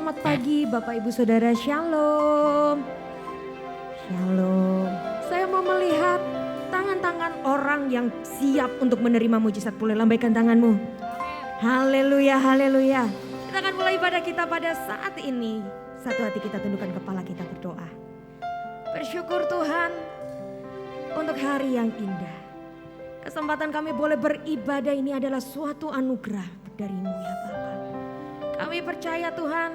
Selamat pagi Bapak Ibu Saudara, Shalom. Shalom. Saya mau melihat tangan-tangan orang yang siap untuk menerima mujizat. Boleh lambaikan tanganmu. Haleluya, haleluya. Kita akan mulai ibadah kita pada saat ini. Satu hati kita tundukkan kepala, kita berdoa. Bersyukur Tuhan untuk hari yang indah. Kesempatan kami boleh beribadah ini adalah suatu anugerah dari-Mu ya Bapa. Kami percaya Tuhan,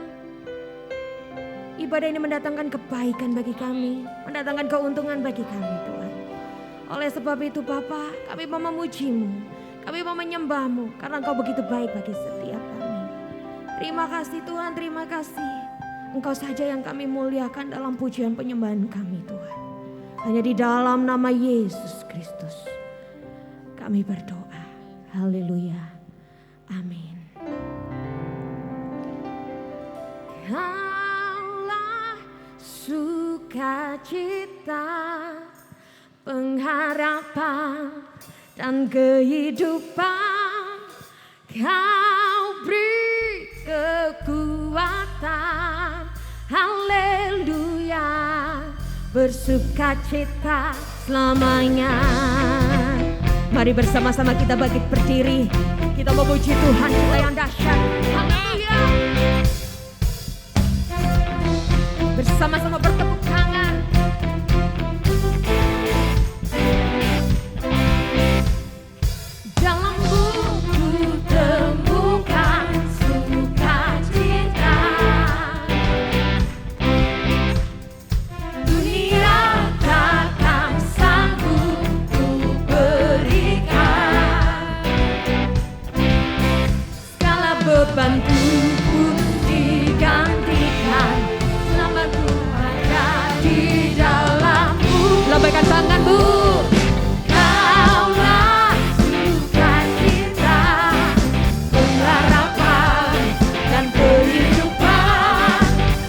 ibadah ini mendatangkan kebaikan bagi kami, mendatangkan keuntungan bagi kami Tuhan. Oleh sebab itu Bapa, kami mau memuji-Mu, kami mau menyembah-Mu karena Engkau begitu baik bagi setiap kami. Terima kasih Tuhan, terima kasih. Engkau saja yang kami muliakan dalam pujian penyembahan kami Tuhan. Hanya di dalam nama Yesus Kristus kami berdoa. Haleluya. Amin. Kaulah sukacita, pengharapan dan kehidupan. Kau beri kekuatan. Haleluya. Bersukacita selamanya. Mari bersama-sama kita bangkit berdiri. Kita memuji Tuhan kita yang dahsyat. Haleluya. Bersama-sama bertepuk tangan. Dalam buku temukan sukacita. Dunia takkan sanggup ku berikan. Segala bebanku pun digantikan. Lambaikan tanganmu. Kaulah sukacita, pengharapan dan kehidupan.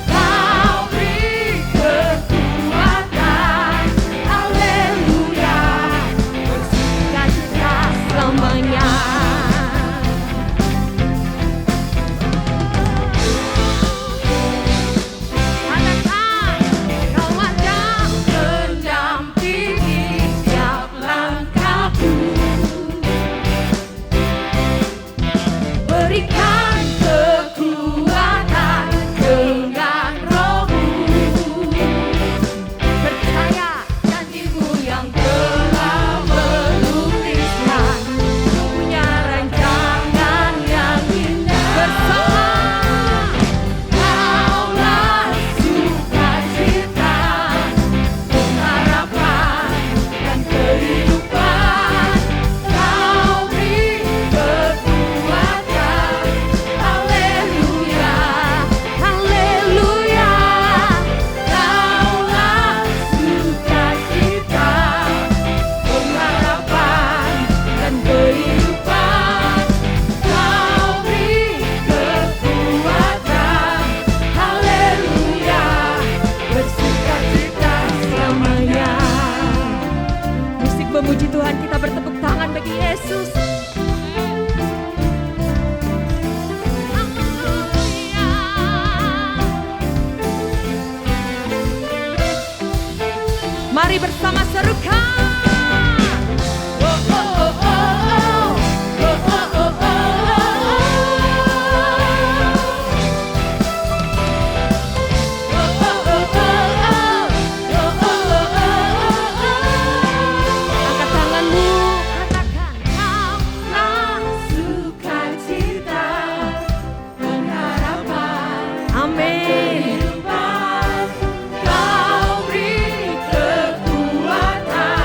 Kau beri kekuatan. Haleluya. Bersukacita selamanya. Memuji Tuhan, kita bertepuk tangan bagi Yesus. Haleluya. Mari bersama serukan. Amin. Kau beri kekuatan.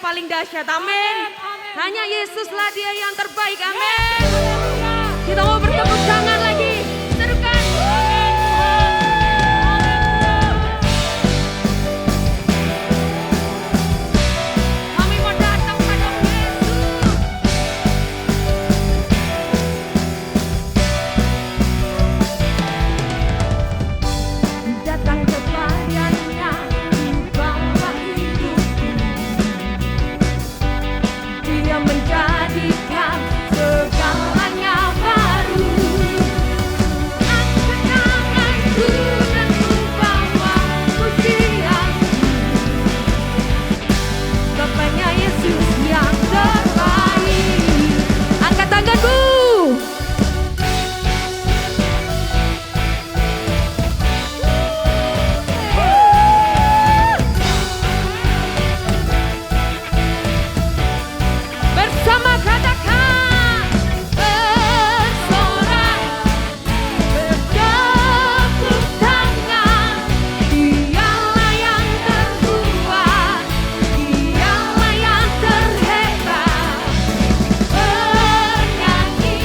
paling dahsyat. Amin. Hanya Yesuslah dia yang terbaik. Amin. Kita mau bertepuk tangan lagi. Serukan. Kami mau datang pada Yesus. Datang kepadanya, bawa hidupku. Dia menjadikan segalanya baru. Angkat tanganku dan ku bawa pujianku. Bapaknya Yesus yang terbaik. Angkat tanganku. Bersama katakan bersorak, bertepuk tangan. Dialah yang terkuat, dialah yang terhebat. Bernyanyi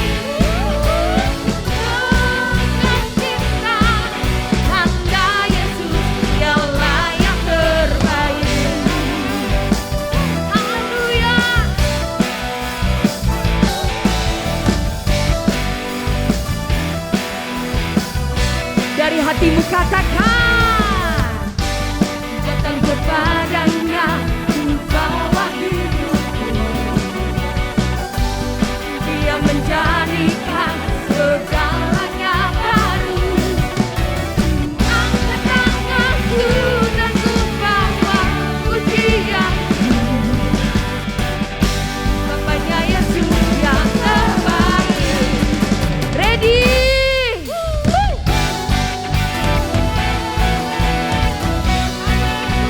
dengan cinta, tanda Yesus dialah yang terbaik. Haleluya. Dari hatimu katakan, datang kepadanya, ku bawa hidupku. Dia menjadikan segalanya baru. Angkat tanganku dan ku bawa pujianku. Bapaknya Yesus yang terbaik. Ready?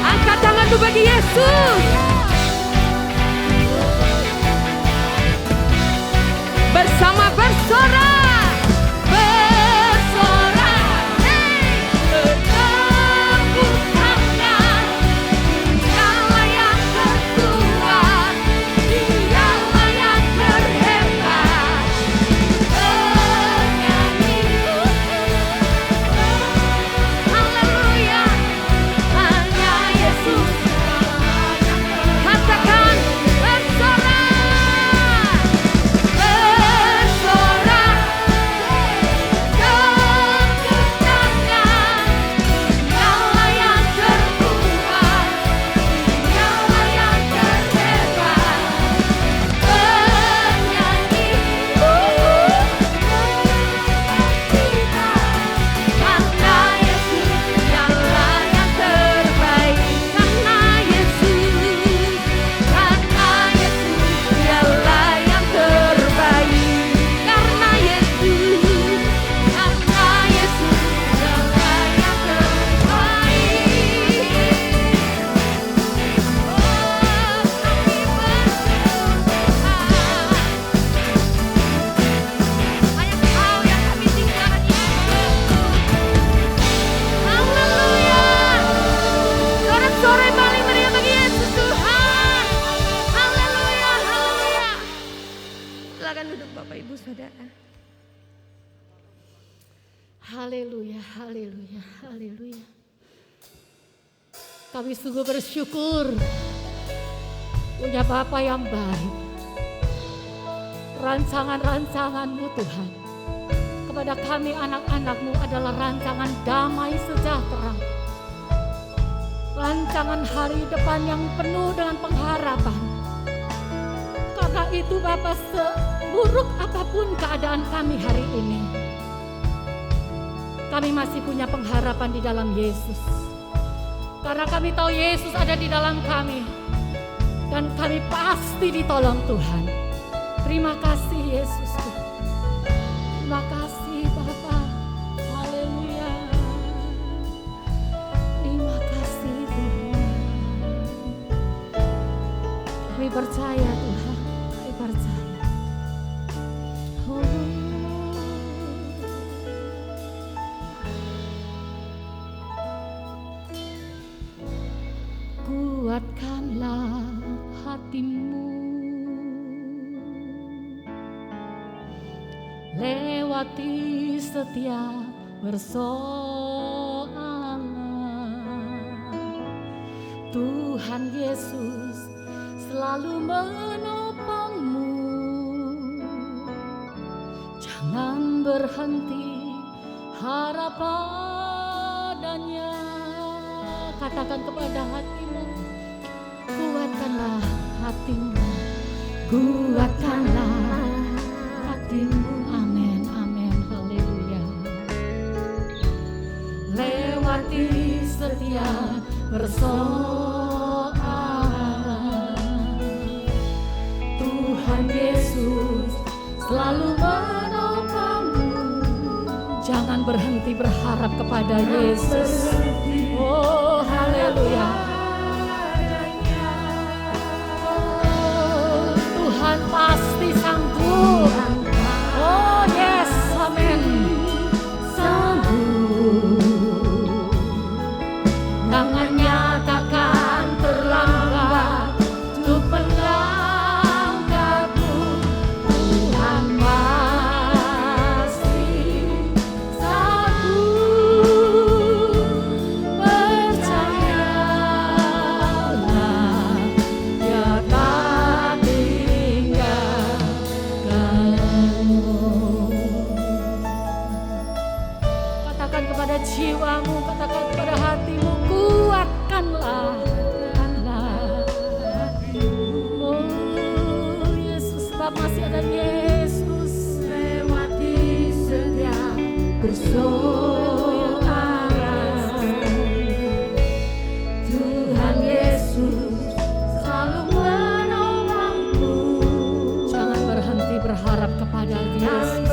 Angkat tangan tuh bagi Yesus. Bersama bersorak, bersorak, bertepuk tangan. Dialah yang terkuat, dialah yang terhebat. Bernyanyi, haleluya. Hanya Yesus. Katakan bersorak, bersorak, tepuk tangan. Dialah yang terkuat, dialah yang terhebat. Bernyanyi, karena Yesus dialah yang terbaik. Karena Yesus, karena Yesus dialah yang terbaik. Karena Yesus, karena Yesus dialah yang terbaik. Oh, kami bersyukur. Hanya Engkau yang kami tinggalkan, Yesus. Haleluya. Sorak-sorai paling meriah bagi Yesus Tuhan. Haleluya, haleluya. Silakan duduk Bapak Ibu Saudara. Haleluya, haleluya, haleluya. Kami sungguh bersyukur punya Bapa yang baik. Rancangan-rancangan-Mu Tuhan kepada kami anak-anak-Mu adalah rancangan damai sejahtera. Rancangan hari depan yang penuh dengan pengharapan. Karena itu Bapa, seburuk apapun keadaan kami hari ini, kami masih punya pengharapan di dalam Yesus. Karena kami tahu Yesus ada di dalam kami. Dan kami pasti ditolong Tuhan. Terima kasih Yesus. Terima kasih Bapa. Haleluya. Terima kasih Tuhan. Kami percaya Tuhan. Kami percaya. Oh. Kuatkanlah hatimu, lewati setiap persoalan. Tuhan Yesus selalu menopangmu. Jangan berhenti harap padanya. Katakan kepada hatimu, kuatkanlah hatimu, kuatkanlah hatimu. Amin, amin, haleluya. Lewati setiap persoalan, Tuhan Yesus selalu menopangmu. Jangan berhenti berharap kepada Yesus. Oh, haleluya. Oh, Tuhan pasti sanggup. Oh, yes, amin. Sanggup. Tangannya takkan terlambat untuk mengangkatmu. Tuhan pasti sanggup. Percayalah, Dia tak tinggalkanmu. Katakan kepada jiwamu, katakan kepada hatimu, kuatkanlah. Oh Yesus, sebab masih ada Yesus. Lewati setiap persoalan, Tuhan Yesus selalu menolongmu. Jangan berhenti berharap kepada Yesus.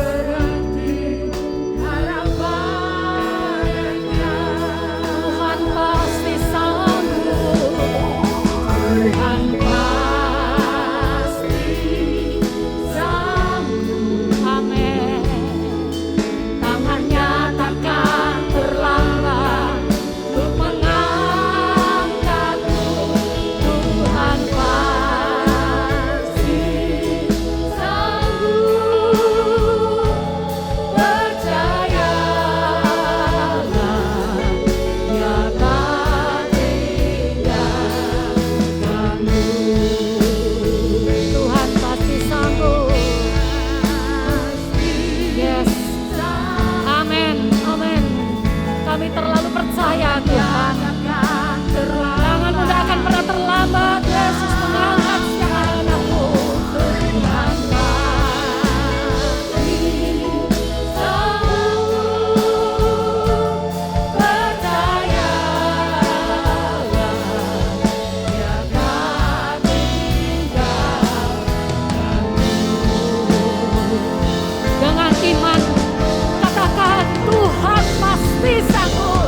Tuhan pasti sanggup.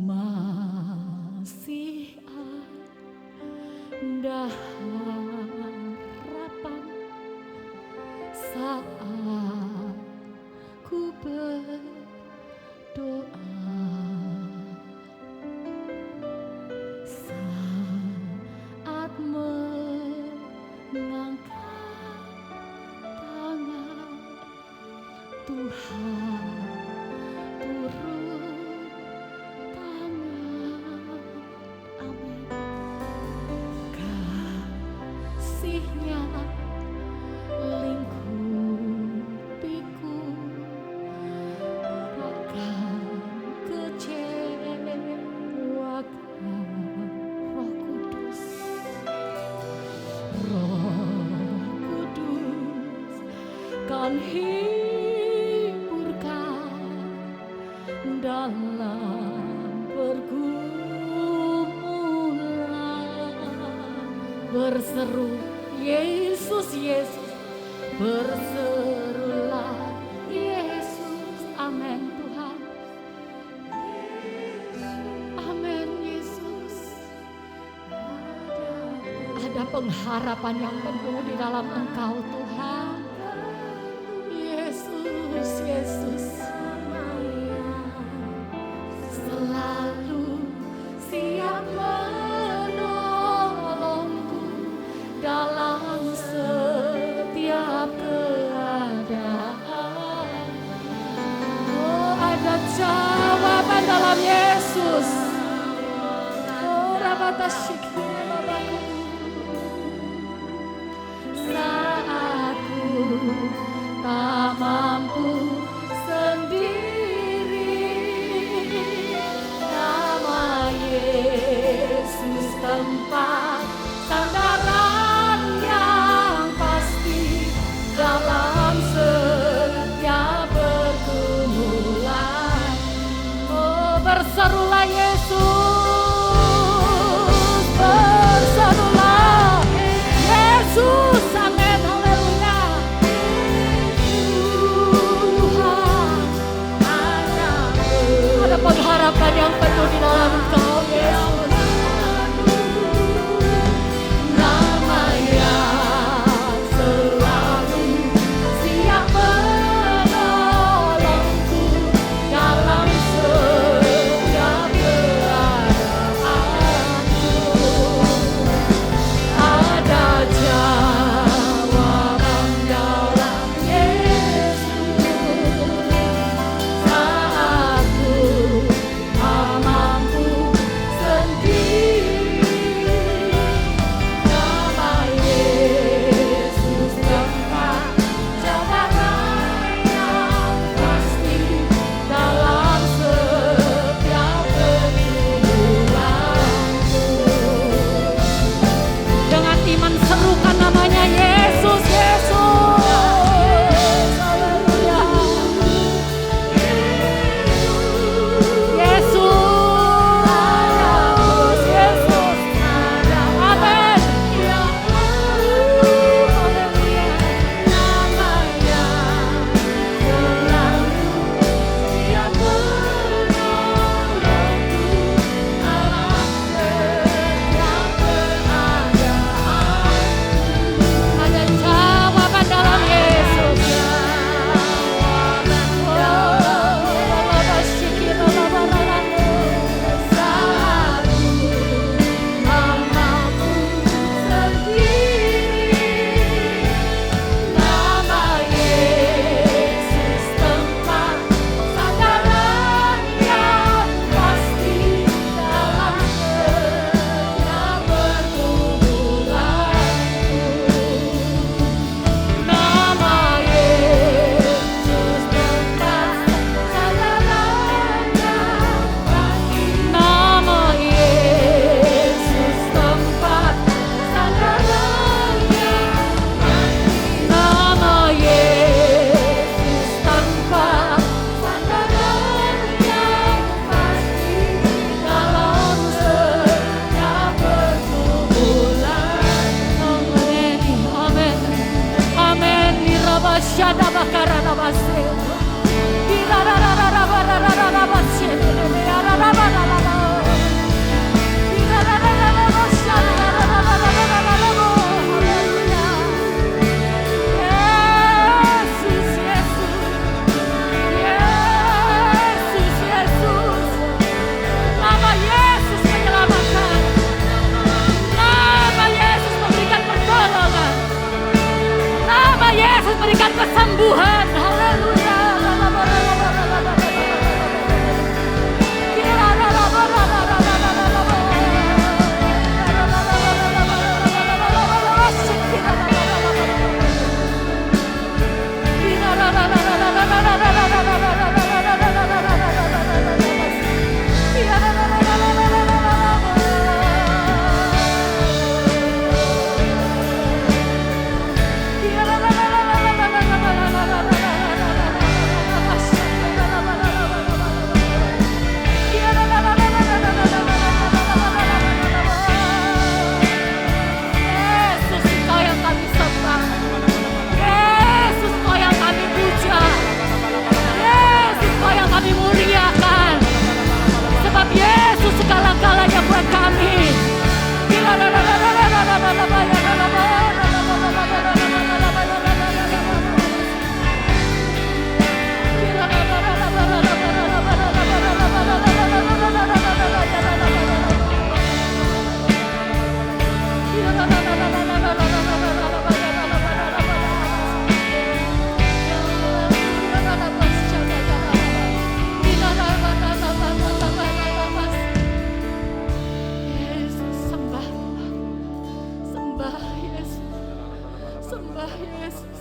Masih ada harapan saat ku berdoa, saat mengangkat tangan Tuhan turun tangan. Amin. Kasihnya lingkupiku, takkan kecewakan. Roh Kudus, Roh Kudus kan hiburkan dalam pergumulan. Berseru Yesus, Yesus, berserulah Yesus. Amin Tuhan. Amin Yesus. Ada pengharapan yang penuh di dalam Engkau Tuhan. Yesus, Yesus, selalu siap menolongku dalam setiap keadaan. Oh, ada jawaban dalam Yesus. Oh, saat ku tak mampu sendiri, nama Yesus tempat sandaran yang pasti dalam setiap pergumulan. Oh, berserulah Yesus, Nama Yesus menyelamatkan. Nama Yesus memberikan pertolongan. Nama Yesus berikan kesembuhan. Haleluya. Yesus, Engkau yang kami sembah. Yesus, Engkau yang kami puja. Yesus, Engkau yang kami muliakan. Sebab Yesus segala-galanya buat kami. Yesus, sembah Yesus, sembah Yesus,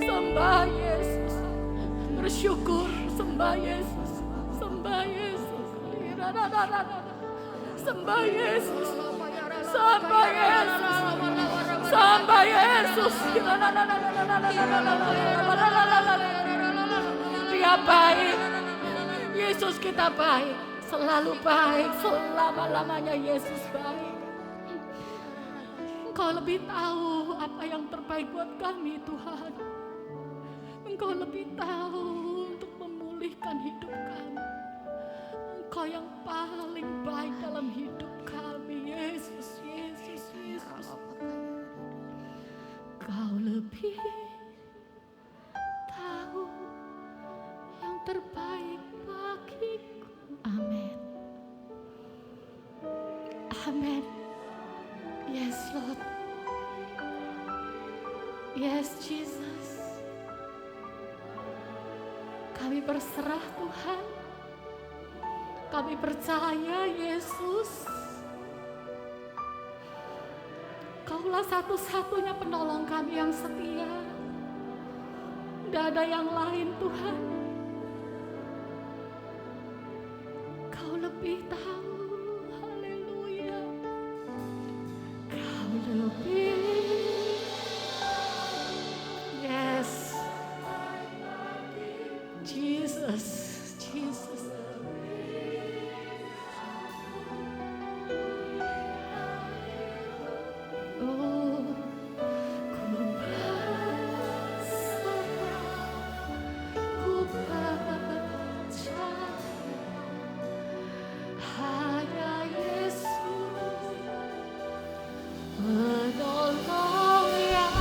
sembah Yesus, bersyukur, sembah Yesus, sembah Yesus, sembah Yesus, sembah Yesus, sembah Yesus. Dia baik, Yesus kita baik, selalu baik, selama-lamanya Yesus baik. Engkau lebih tahu apa yang terbaik buat kami, Tuhan. Engkau lebih tahu untuk memulihkan hidup kami. Engkau yang paling baik dalam hidup kami, Yesus, Yesus, Yesus. Kau lebih tahu yang terbaik bagiku. Amin. Amin. Yes, Lord. Yes, Jesus. Kami berserah, Tuhan. Kami percaya, Yesus. Kaulah satu-satunya penolong kami yang setia. Tidak ada yang lain, Tuhan. Kau lebih tahu. Haleluya. Kau lebih. Yes. Jesus. Jesus. Oh, ku percaya hanya Yesus penolong yang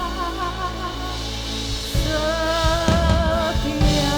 setia.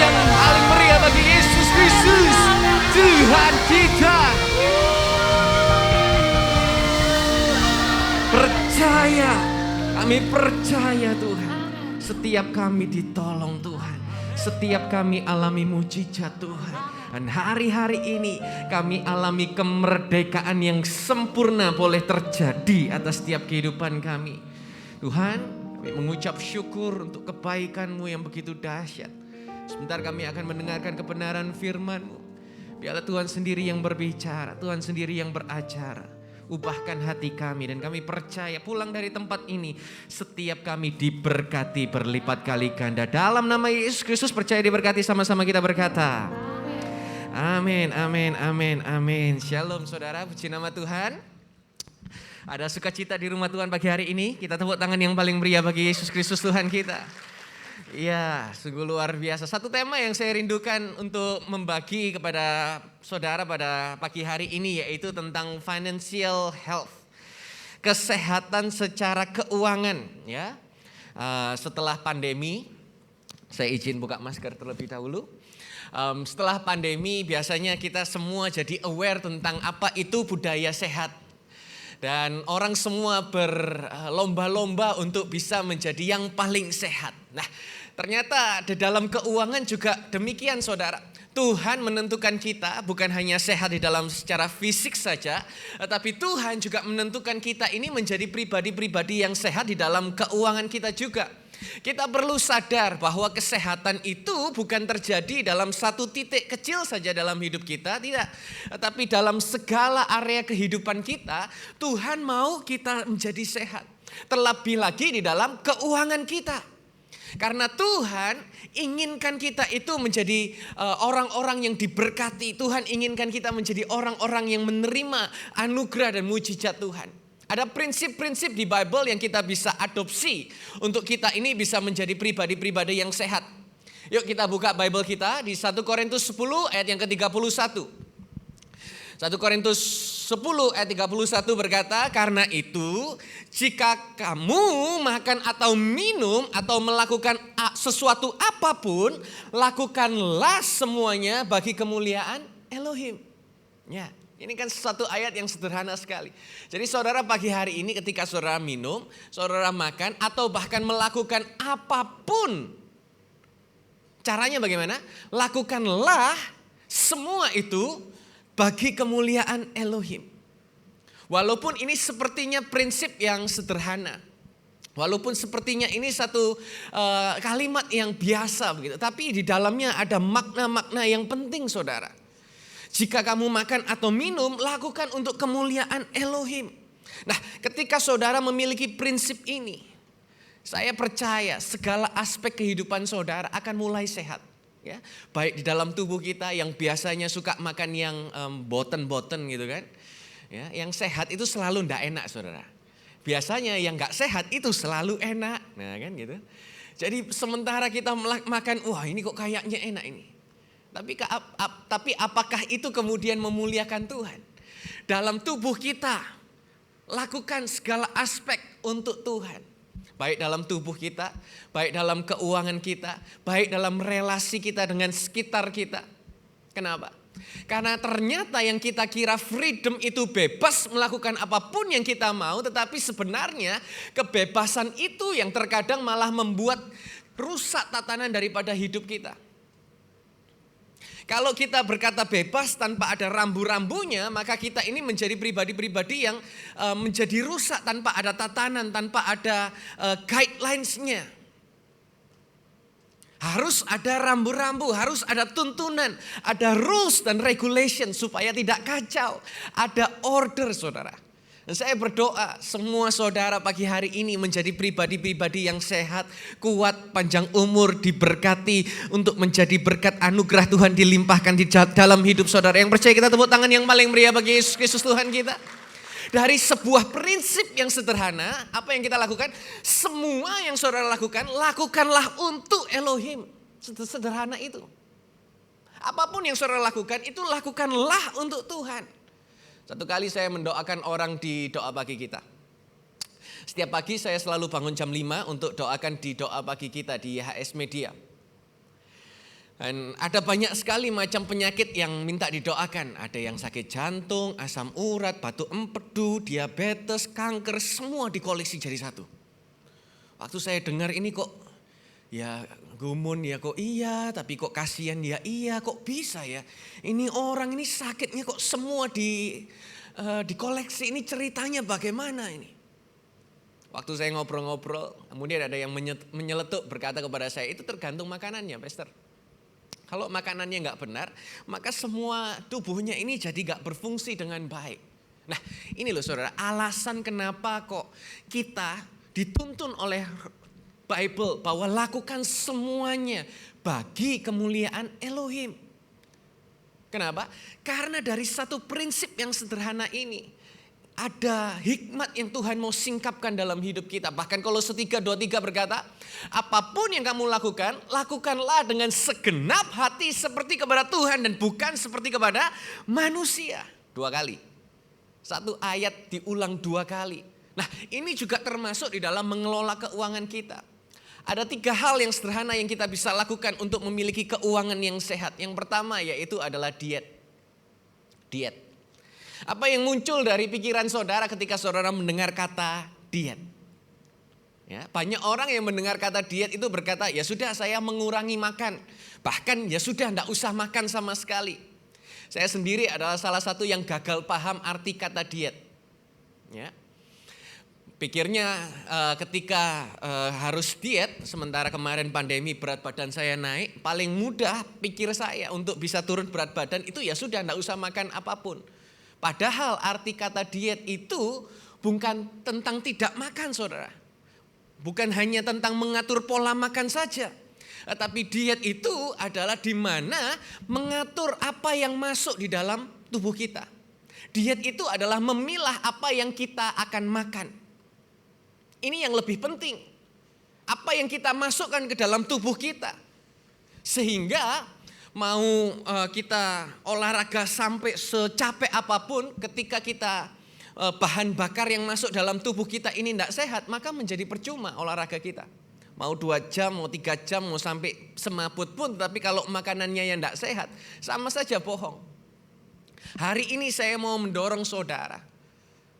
yang paling meriah bagi Yesus Kristus, Tuhan kita. Percaya, kami percaya Tuhan. Setiap kami ditolong Tuhan. Setiap kami alami mujizat Tuhan. Dan hari-hari ini kami alami kemerdekaan yang sempurna boleh terjadi atas setiap kehidupan kami. Tuhan, kami mengucap syukur untuk kebaikan-Mu yang begitu dahsyat. Sebentar kami akan mendengarkan kebenaran firman-Mu. Biarlah Tuhan sendiri yang berbicara, Tuhan sendiri yang beracara. Ubahkan hati kami dan kami percaya pulang dari tempat ini setiap kami diberkati berlipat kali ganda. Dalam nama Yesus Kristus percaya diberkati, sama-sama kita berkata. Amin, amin, amin, amin. Shalom saudara, puji nama Tuhan. Ada sukacita di rumah Tuhan pagi hari ini. Kita tepuk tangan yang paling meriah bagi Yesus Kristus Tuhan kita. Iya, sungguh luar biasa. Satu tema yang saya rindukan untuk membagi kepada saudara pada pagi hari ini yaitu tentang financial health. Kesehatan secara keuangan ya. Setelah pandemi, saya izin buka masker terlebih dahulu. Setelah pandemi biasanya kita semua jadi aware tentang apa itu budaya sehat. Dan orang semua berlomba-lomba untuk bisa menjadi yang paling sehat. Nah, ternyata di dalam keuangan juga demikian saudara. Tuhan menentukan kita bukan hanya sehat di dalam secara fisik saja. Tetapi Tuhan juga menentukan kita ini menjadi pribadi-pribadi yang sehat di dalam keuangan kita juga. Kita perlu sadar bahwa kesehatan itu bukan terjadi dalam satu titik kecil saja dalam hidup kita, tidak. Tetapi dalam segala area kehidupan kita, Tuhan mau kita menjadi sehat. Terlebih lagi di dalam keuangan kita. Karena Tuhan inginkan kita itu menjadi orang-orang yang diberkati. Tuhan inginkan kita menjadi orang-orang yang menerima anugerah dan mujizat Tuhan. Ada prinsip-prinsip di Bible yang kita bisa adopsi untuk kita ini bisa menjadi pribadi-pribadi yang sehat. Yuk kita buka Bible kita di 1 Korintus 10 ayat yang ke-31. 1 Korintus 10 ayat 31 berkata, karena itu jika kamu makan atau minum atau melakukan sesuatu apapun, lakukanlah semuanya bagi kemuliaan Elohim. Ya. Ini kan suatu ayat yang sederhana sekali. Jadi saudara pagi hari ini ketika saudara minum, saudara makan atau bahkan melakukan apapun. Caranya bagaimana? Lakukanlah semua itu bagi kemuliaan Elohim. Walaupun ini sepertinya prinsip yang sederhana. Walaupun sepertinya ini satu kalimat yang biasa begitu. Tapi di dalamnya ada makna-makna yang penting saudara. Jika kamu makan atau minum, lakukan untuk kemuliaan Elohim. Nah, ketika saudara memiliki prinsip ini, saya percaya segala aspek kehidupan saudara akan mulai sehat. Ya, baik di dalam tubuh kita yang biasanya suka makan yang boten-boten gitu kan. Ya, yang sehat itu selalu enggak enak saudara. Biasanya yang enggak sehat itu selalu enak. Nah kan gitu. Jadi sementara kita makan, wah ini kok kayaknya enak ini. Tapi apakah itu kemudian memuliakan Tuhan? Dalam tubuh kita, lakukan segala aspek untuk Tuhan. Baik dalam tubuh kita, baik dalam keuangan kita, baik dalam relasi kita dengan sekitar kita. Kenapa? Karena ternyata yang kita kira freedom itu bebas melakukan apapun yang kita mau. Tetapi sebenarnya kebebasan itu yang terkadang malah membuat rusak tatanan daripada hidup kita. Kalau kita berkata bebas tanpa ada rambu-rambunya, maka kita ini menjadi pribadi-pribadi yang menjadi rusak tanpa ada tatanan, tanpa ada guidelines-nya. Harus ada rambu-rambu, harus ada tuntunan, ada rules dan regulation supaya tidak kacau. Ada order saudara. Dan saya berdoa semua saudara pagi hari ini menjadi pribadi-pribadi yang sehat, kuat, panjang umur, diberkati untuk menjadi berkat anugerah Tuhan dilimpahkan di dalam hidup saudara. Yang percaya kita tepuk tangan yang paling meriah bagi Yesus Kristus Tuhan kita. Dari sebuah prinsip yang sederhana, apa yang kita lakukan? Semua yang saudara lakukan, lakukanlah untuk Elohim. Sederhana itu. Apapun yang saudara lakukan, itu lakukanlah untuk Tuhan. Satu kali saya mendoakan orang di doa pagi kita. Setiap pagi saya selalu bangun jam 5 untuk doakan di doa pagi kita di HS Media. Dan ada banyak sekali macam penyakit yang minta didoakan. Ada yang sakit jantung, asam urat, batu empedu, diabetes, kanker, semua dikoleksi jadi satu. Waktu saya dengar ini kok ya gumun ya kok iya, tapi kok kasihan ya iya, kok bisa ya. Ini orang ini sakitnya kok semua dikoleksi, ini ceritanya bagaimana ini. Waktu saya ngobrol-ngobrol, kemudian ada yang menyeletuk berkata kepada saya, itu tergantung makanannya, Pastor. Kalau makanannya nggak benar, maka semua tubuhnya ini jadi nggak berfungsi dengan baik. Nah, ini loh saudara, alasan kenapa kok kita dituntun oleh Bible bahwa lakukan semuanya bagi kemuliaan Elohim. Kenapa? Karena dari satu prinsip yang sederhana ini, ada hikmat yang Tuhan mau singkapkan dalam hidup kita. Bahkan Kolose 3:23 berkata, apapun yang kamu lakukan, lakukanlah dengan segenap hati seperti kepada Tuhan dan bukan seperti kepada manusia. 2 kali. Satu ayat diulang 2 kali. Nah, ini juga termasuk di dalam mengelola keuangan kita. Ada 3 hal yang sederhana yang kita bisa lakukan untuk memiliki keuangan yang sehat. Yang pertama yaitu adalah diet. Diet. Apa yang muncul dari pikiran saudara ketika saudara mendengar kata diet? Ya, banyak orang yang mendengar kata diet itu berkata, ya sudah saya mengurangi makan. Bahkan ya sudah tidak usah makan sama sekali. Saya sendiri adalah salah satu yang gagal paham arti kata diet. Ya. Pikirnya ketika harus diet, sementara kemarin pandemi berat badan saya naik, paling mudah pikir saya untuk bisa turun berat badan itu ya sudah tidak usah makan apapun. Padahal arti kata diet itu bukan tentang tidak makan saudara. Bukan hanya tentang mengatur pola makan saja. Tetapi diet itu adalah di mana mengatur apa yang masuk di dalam tubuh kita. Diet itu adalah memilah apa yang kita akan makan. Ini yang lebih penting. Apa yang kita masukkan ke dalam tubuh kita. Sehingga mau kita olahraga sampai secapek apapun, ketika kita bahan bakar yang masuk dalam tubuh kita ini tidak sehat, maka menjadi percuma olahraga kita. Mau 2 jam, mau 3 jam, mau sampai semaput pun, tapi kalau makanannya yang tidak sehat, sama saja bohong. Hari ini saya mau mendorong saudara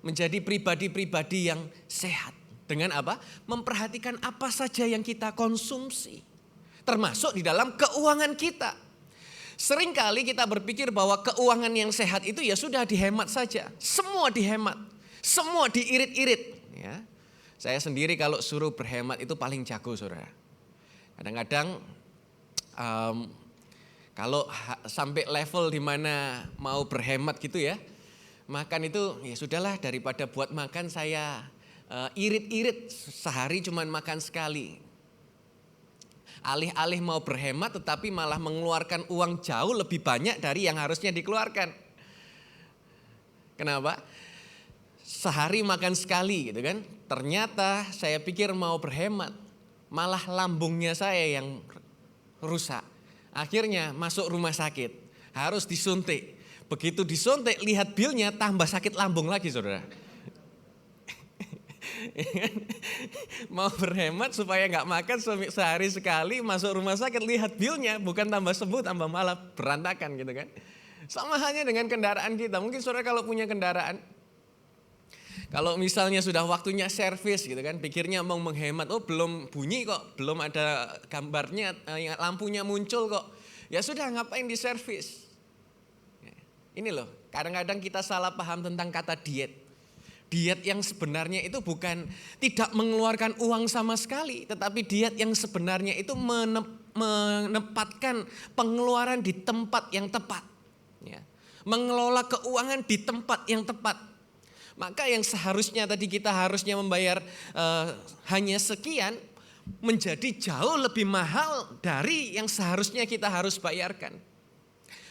menjadi pribadi-pribadi yang sehat. Dengan apa? Memperhatikan apa saja yang kita konsumsi. Termasuk di dalam keuangan kita. Seringkali kita berpikir bahwa keuangan yang sehat itu ya sudah dihemat saja. Semua dihemat, semua diirit-irit. Ya. Saya sendiri kalau suruh berhemat itu paling jago saudara. Kadang-kadang kalau sampai level di mana mau berhemat gitu ya, makan itu ya sudahlah, daripada buat makan saya irit-irit, sehari cuma makan sekali. Alih-alih mau berhemat tetapi malah mengeluarkan uang jauh lebih banyak dari yang harusnya dikeluarkan. Kenapa? Sehari makan sekali gitu kan. Ternyata saya pikir mau berhemat, malah lambungnya saya yang rusak. Akhirnya masuk rumah sakit, harus disuntik. Begitu disuntik, lihat bilnya tambah sakit lambung lagi saudara. Mau berhemat supaya nggak makan sehari sekali, masuk rumah sakit lihat bilnya, bukan tambah sembuh, tambah malah berantakan gitu kan. Sama halnya dengan kendaraan kita. Mungkin saudara kalau punya kendaraan, kalau misalnya sudah waktunya servis gitu kan, pikirnya mau menghemat, oh belum bunyi kok, belum ada gambarnya, lampunya muncul kok, ya sudah ngapain diservis. Ini loh, kadang-kadang kita salah paham tentang kata diet. Diet yang sebenarnya itu bukan tidak mengeluarkan uang sama sekali, tetapi diet yang sebenarnya itu menempatkan pengeluaran di tempat yang tepat. Ya. Mengelola keuangan di tempat yang tepat. Maka yang seharusnya tadi kita harusnya membayar hanya sekian, menjadi jauh lebih mahal dari yang seharusnya kita harus bayarkan.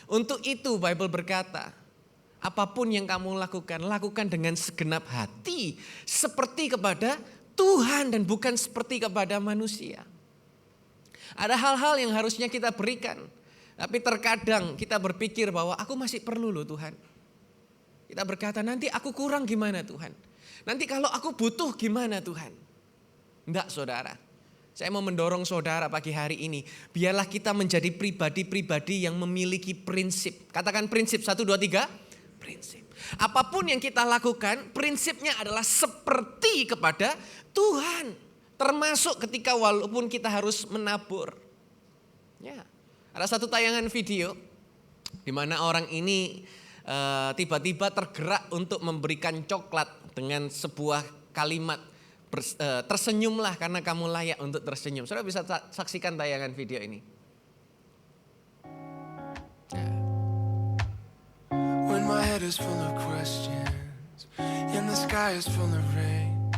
Untuk itu Bible berkata, apapun yang kamu lakukan, lakukan dengan segenap hati seperti kepada Tuhan dan bukan seperti kepada manusia. Ada hal-hal yang harusnya kita berikan, tapi terkadang kita berpikir bahwa aku masih perlu loh Tuhan. Kita berkata nanti aku kurang gimana Tuhan? Nanti kalau aku butuh gimana Tuhan? Enggak saudara, Saya mau mendorong saudara pagi hari ini. Biarlah kita menjadi pribadi-pribadi yang memiliki prinsip. Katakan prinsip, 1, 2, 3. Prinsip. Apapun yang kita lakukan, prinsipnya adalah seperti kepada Tuhan. Termasuk ketika walaupun kita harus menabur. Ya, ada satu tayangan video di mana orang ini tiba-tiba tergerak untuk memberikan coklat dengan sebuah kalimat, tersenyumlah karena kamu layak untuk tersenyum. Saudara bisa saksikan tayangan video ini. When my head is full of questions and the sky is full of rain,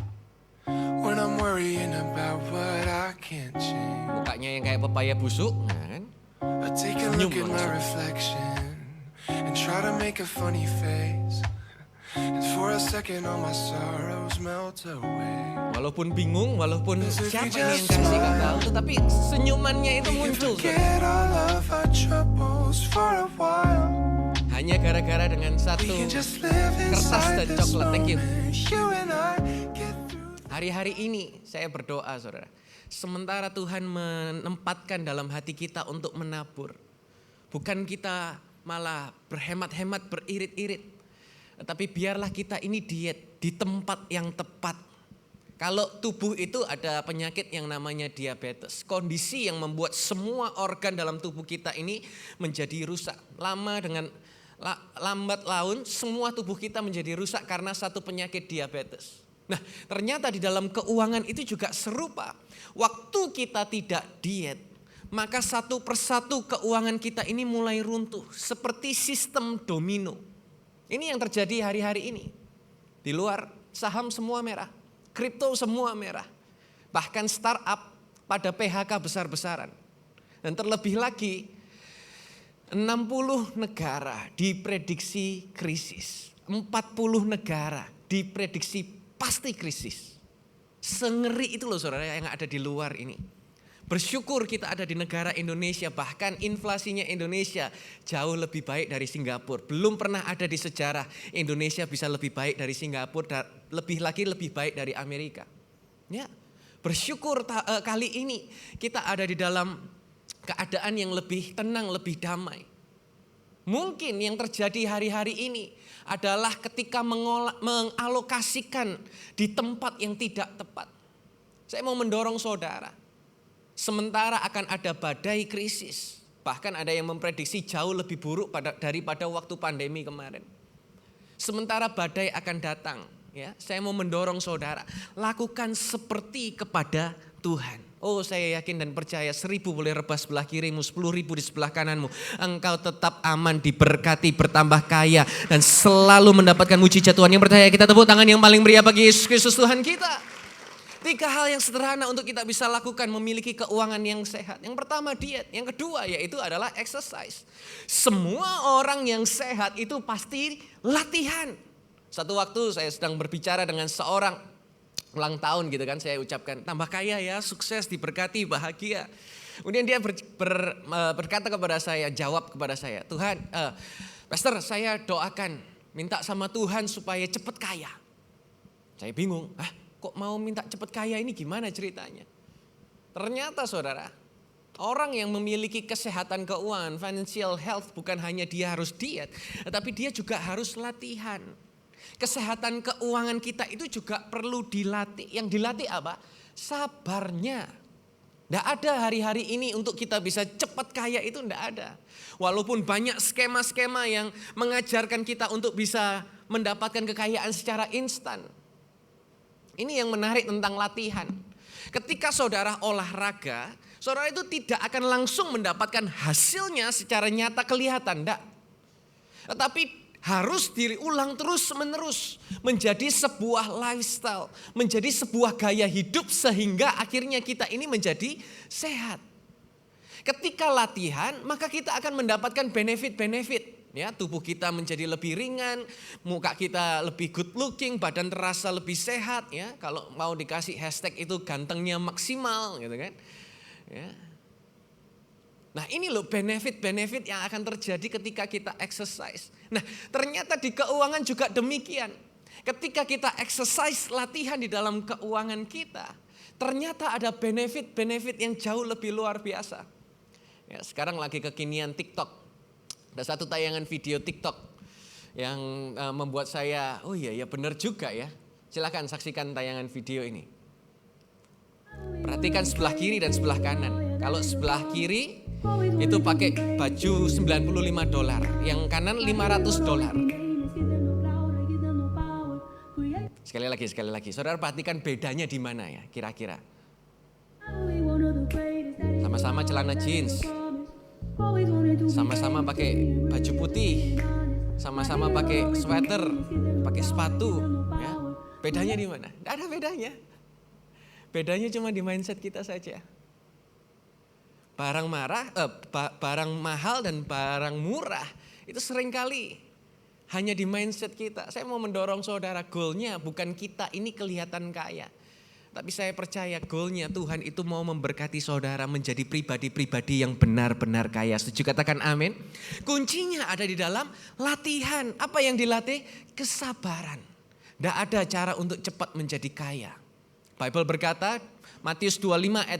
when I'm worrying about what I can't change, Mukanya yang kayak pepaya busuk, kan? I take a look at my reflection and try to make a funny face, and for a second all my sorrows melt away. Walaupun bingung, walaupun siapa ini yang kasih gak tahu, tetapi senyumannya itu muncul. Forget all of our troubles for a while. Hanya gara-gara dengan satu We can just live kertas inside dan this coklat. Thank you. moment. You and I get through. Hari-hari ini saya berdoa saudara. Sementara Tuhan menempatkan dalam hati kita untuk menabur. Bukan kita malah berhemat-hemat, beririt-irit. Tetapi biarlah kita ini diet di tempat yang tepat. Kalau tubuh itu ada penyakit yang namanya diabetes. Kondisi yang membuat semua organ dalam tubuh kita ini menjadi rusak. Lambat laun semua tubuh kita menjadi rusak karena satu penyakit diabetes. Nah, ternyata di dalam keuangan itu juga serupa. Waktu kita tidak diet, maka satu persatu keuangan kita ini mulai runtuh seperti sistem domino. Ini yang terjadi hari-hari ini. Di luar saham semua merah, kripto semua merah. Bahkan startup pada PHK besar-besaran. Dan terlebih lagi 60 negara diprediksi krisis. 40 negara diprediksi pasti krisis. Sengeri itu loh saudara yang ada di luar ini. Bersyukur kita ada di negara Indonesia, bahkan inflasinya Indonesia jauh lebih baik dari Singapura. Belum pernah ada di sejarah Indonesia bisa lebih baik dari Singapura, lebih baik dari Amerika. Ya, bersyukur kali ini kita ada di dalam keadaan yang lebih tenang, lebih damai. Mungkin yang terjadi hari-hari ini adalah ketika mengalokasikan di tempat yang tidak tepat. Saya mau mendorong saudara. Sementara akan ada badai krisis. Bahkan ada yang memprediksi jauh lebih buruk daripada waktu pandemi kemarin. Sementara badai akan datang. Ya, saya mau mendorong saudara. Lakukan seperti kepada Tuhan. Oh, saya yakin dan percaya 1000 boleh rebah sebelah kirimu, 10.000 di sebelah kananmu. Engkau tetap aman, diberkati, bertambah kaya. Dan selalu mendapatkan mujizat Tuhan. Yang percaya kita tepuk tangan yang paling meriah bagi Yesus Kristus Tuhan kita. 3 hal yang sederhana untuk kita bisa lakukan memiliki keuangan yang sehat. Yang pertama diet, yang kedua yaitu adalah exercise. Semua orang yang sehat itu pasti latihan. Satu waktu saya sedang berbicara dengan seorang ulang tahun gitu kan, saya ucapkan tambah kaya ya, sukses, diberkati, bahagia. Kemudian dia berkata kepada saya, jawab kepada saya, Tuhan, Pastor saya doakan, minta sama Tuhan supaya cepat kaya. Saya bingung, kok mau minta cepat kaya ini gimana ceritanya? Ternyata saudara, orang yang memiliki kesehatan keuangan, financial health, bukan hanya dia harus diet, tetapi dia juga harus latihan. Kesehatan keuangan kita itu juga perlu dilatih. Yang dilatih apa? Sabarnya. Tidak ada hari-hari ini untuk kita bisa cepat kaya itu tidak ada. Walaupun banyak skema-skema yang mengajarkan kita untuk bisa mendapatkan kekayaan secara instan. Ini yang menarik tentang latihan. Ketika saudara olahraga, saudara itu tidak akan langsung mendapatkan hasilnya secara nyata kelihatan. Tidak. Tetapi harus diulang terus-menerus menjadi sebuah lifestyle, menjadi sebuah gaya hidup sehingga akhirnya kita ini menjadi sehat. Ketika latihan, maka kita akan mendapatkan benefit-benefit. Ya, tubuh kita menjadi lebih ringan, muka kita lebih good looking, badan terasa lebih sehat. Ya, kalau mau dikasih hashtag itu gantengnya maksimal, gitu kan? Ya. Nah ini loh benefit-benefit yang akan terjadi ketika kita exercise. Nah ternyata di keuangan juga demikian. Ketika kita exercise latihan di dalam keuangan kita, Ternyata ada benefit yang jauh lebih luar biasa. Ya, sekarang lagi kekinian TikTok. Ada satu tayangan video TikTok yang membuat saya, oh iya benar juga ya. Silakan saksikan tayangan video ini. Perhatikan sebelah kiri dan sebelah kanan. Kalau sebelah kiri itu pakai baju $95, yang kanan $500. Sekali lagi. Saudara perhatikan bedanya di mana ya kira-kira. Sama-sama celana jeans. Sama-sama pakai baju putih. Sama-sama pakai sweater, pakai sepatu, ya. Bedanya di mana? Tidak ada bedanya. Bedanya cuma di mindset kita saja. Barang mahal dan barang murah itu seringkali hanya di mindset kita. Saya mau mendorong saudara, goalnya bukan kita ini kelihatan kaya. Tapi saya percaya goalnya Tuhan itu mau memberkati saudara menjadi pribadi-pribadi yang benar-benar kaya. Setuju, katakan amin. Kuncinya ada di dalam latihan. Apa yang dilatih? Kesabaran. Tidak ada cara untuk cepat menjadi kaya. Bible berkata, Matius 25 ayat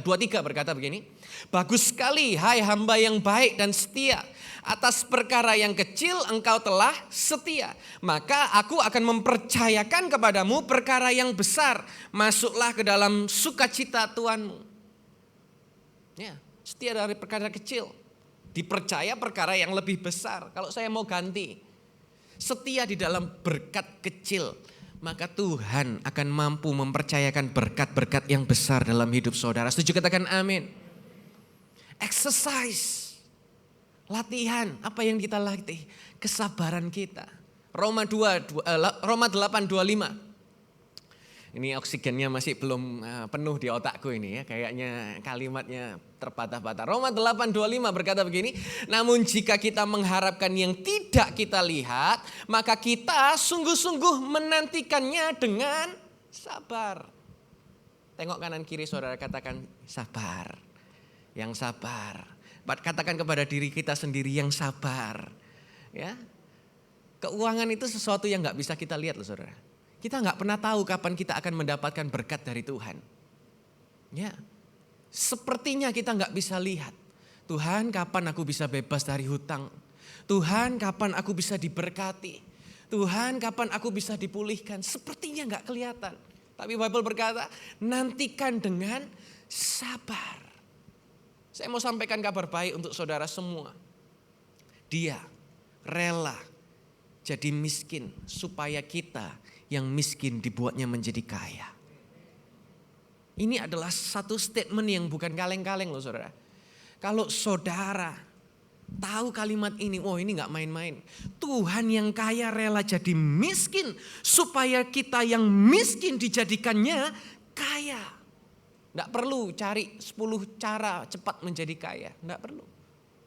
23 berkata begini. Bagus sekali hai hamba yang baik dan setia. Atas perkara yang kecil engkau telah setia. Maka aku akan mempercayakan kepadamu perkara yang besar. Masuklah ke dalam sukacita Tuhanmu. Ya, setia dari perkara kecil. Dipercaya perkara yang lebih besar. Kalau saya mau ganti. Setia di dalam berkat kecil. Maka Tuhan akan mampu mempercayakan berkat-berkat yang besar dalam hidup saudara. Setuju, katakan amin. Exercise. Latihan, apa yang kita latih? Kesabaran kita. Roma 8:25. Ini oksigennya masih belum penuh di otakku ini ya. Kayaknya kalimatnya terpatah-patah. Roma 8:25 berkata begini. Namun jika kita mengharapkan yang tidak kita lihat, maka kita sungguh-sungguh menantikannya dengan sabar. Tengok kanan kiri saudara, katakan sabar. Yang sabar. Katakan kepada diri kita sendiri yang sabar. Ya. Keuangan itu sesuatu yang gak bisa kita lihat loh saudara. Kita gak pernah tahu kapan kita akan mendapatkan berkat dari Tuhan. Ya. Sepertinya kita gak bisa lihat. Tuhan, kapan aku bisa bebas dari hutang? Tuhan, kapan aku bisa diberkati? Tuhan, kapan aku bisa dipulihkan? Sepertinya gak kelihatan. Tapi Bible berkata, nantikan dengan sabar. Saya mau sampaikan kabar baik untuk saudara semua. Dia rela jadi miskin supaya kita yang miskin dibuatnya menjadi kaya. Ini adalah satu statement yang bukan kaleng-kaleng loh saudara. Kalau saudara tahu kalimat ini, oh ini gak main-main. Tuhan yang kaya rela jadi miskin supaya kita yang miskin dijadikannya kaya. Tidak perlu cari 10 cara cepat menjadi kaya. Tidak perlu.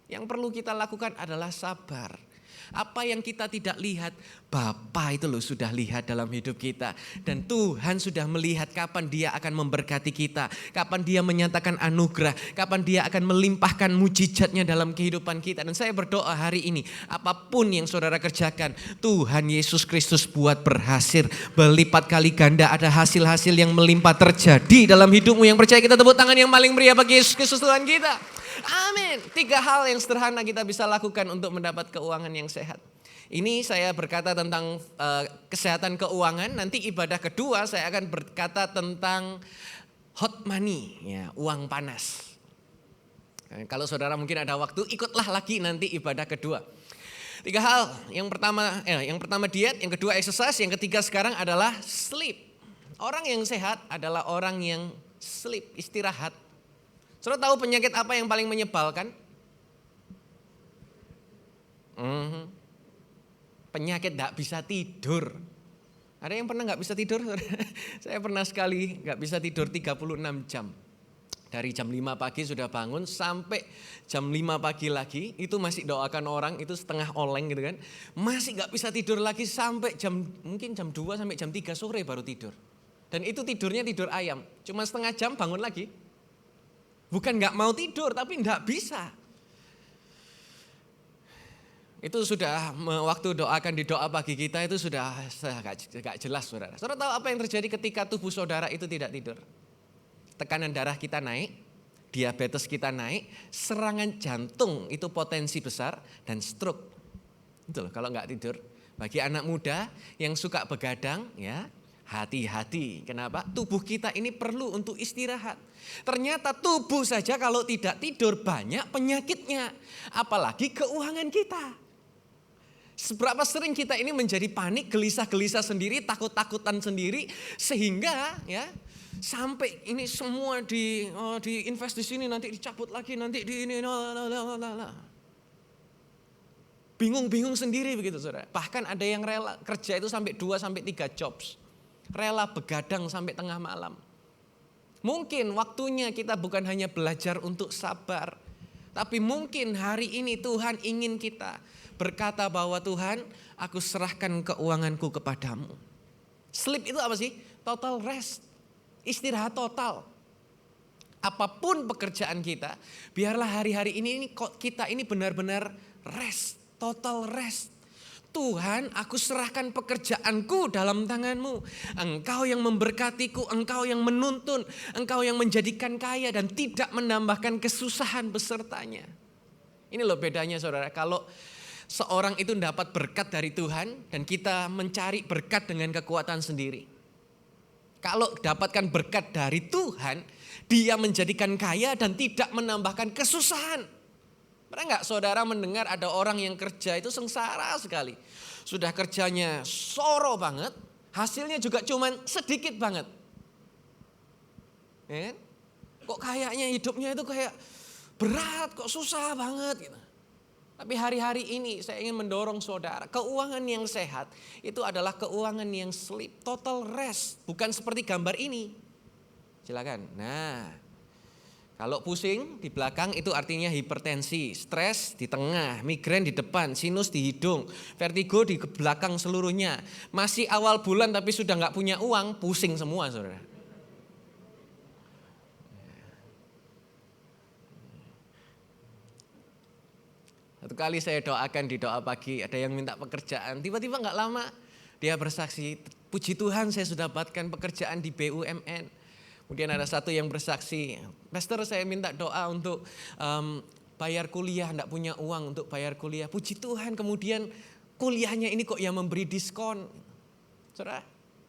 Yang perlu kita lakukan adalah sabar. Apa yang kita tidak lihat, Bapa itu loh sudah lihat dalam hidup kita. Dan Tuhan sudah melihat kapan Dia akan memberkati kita. Kapan Dia menyatakan anugerah. Kapan Dia akan melimpahkan mujizatnya dalam kehidupan kita. Dan saya berdoa hari ini, apapun yang saudara kerjakan, Tuhan Yesus Kristus buat berhasil. Berlipat kali ganda, ada hasil-hasil yang melimpah terjadi dalam hidupmu. Yang percaya, kita tepuk tangan yang paling meriah bagi Yesus Kristus Tuhan kita. Amin. 3 hal yang sederhana kita bisa lakukan untuk mendapat keuangan yang sehat. Ini saya berkata tentang kesehatan keuangan. Nanti ibadah kedua saya akan berkata tentang hot money, ya, uang panas. Kalau saudara mungkin ada waktu, ikutlah lagi nanti ibadah kedua. 3 hal. Yang pertama diet, yang kedua exercise, yang ketiga sekarang adalah sleep. Orang yang sehat adalah orang yang sleep, istirahat. Saudara tahu penyakit apa yang paling menyebalkan? Penyakit gak bisa tidur. Ada yang pernah gak bisa tidur? Saya pernah sekali gak bisa tidur 36 jam. Dari jam 5 pagi sudah bangun sampai jam 5 pagi lagi. Itu masih doakan orang, itu setengah oleng gitu kan. Masih gak bisa tidur lagi sampai mungkin jam 2 sampai jam 3 sore baru tidur. Dan itu tidurnya tidur ayam. Cuma setengah jam bangun lagi. Bukan gak mau tidur, tapi gak bisa. Itu sudah waktu doakan di doa pagi kita itu sudah gak jelas saudara. Saudara tahu apa yang terjadi ketika tubuh saudara itu tidak tidur? tekanan darah kita naik, diabetes kita naik, serangan jantung itu potensi besar, dan stroke. Itu loh kalau nggak tidur. Bagi anak muda yang suka begadang, ya hati-hati. Kenapa? Tubuh kita ini perlu untuk istirahat. Ternyata tubuh saja kalau tidak tidur banyak penyakitnya. Apalagi keuangan kita. Seberapa sering kita ini menjadi panik, gelisah-gelisah sendiri, takut-takutan sendiri. Sehingga ya sampai ini semua diinvest di sini, nanti dicabut lagi, nanti di ini. Bingung-bingung sendiri begitu saudara. Bahkan ada yang rela kerja itu sampai 2-3 jobs. Rela begadang sampai tengah malam. Mungkin waktunya kita bukan hanya belajar untuk sabar. Tapi mungkin hari ini Tuhan ingin kita berkata bahwa Tuhan, aku serahkan keuanganku kepadamu. Sleep itu apa sih? Total rest. Istirahat total. Apapun pekerjaan kita, biarlah hari-hari ini kita ini benar-benar rest. Total rest. Tuhan, aku serahkan pekerjaanku dalam tangan-Mu. Engkau yang memberkatiku, Engkau yang menuntun, Engkau yang menjadikan kaya dan tidak menambahkan kesusahan besertanya. Ini loh bedanya saudara, kalau seorang itu dapat berkat dari Tuhan dan kita mencari berkat dengan kekuatan sendiri. Kalau dapatkan berkat dari Tuhan, dia menjadikan kaya dan tidak menambahkan kesusahan. Pernah nggak saudara mendengar ada orang yang kerja itu sengsara sekali. Sudah kerjanya soro banget, hasilnya juga cuman sedikit banget. Ya, kok kayaknya hidupnya itu kayak berat, kok susah banget gitu. Tapi hari-hari ini saya ingin mendorong saudara, keuangan yang sehat itu adalah keuangan yang sleep, total rest. Bukan seperti gambar ini. Silakan. Nah, kalau pusing di belakang itu artinya hipertensi, stres di tengah, migrain di depan, sinus di hidung, vertigo di belakang seluruhnya. Masih awal bulan tapi sudah nggak punya uang, pusing semua saudara. Satu kali saya doakan di doa pagi, ada yang minta pekerjaan, tiba-tiba nggak lama dia bersaksi, puji Tuhan saya sudah dapatkan pekerjaan di BUMN. Kemudian ada satu yang bersaksi, Pastor saya minta doa untuk bayar kuliah, enggak punya uang untuk bayar kuliah. Puji Tuhan kemudian kuliahnya ini kok yang memberi diskon. Saudara,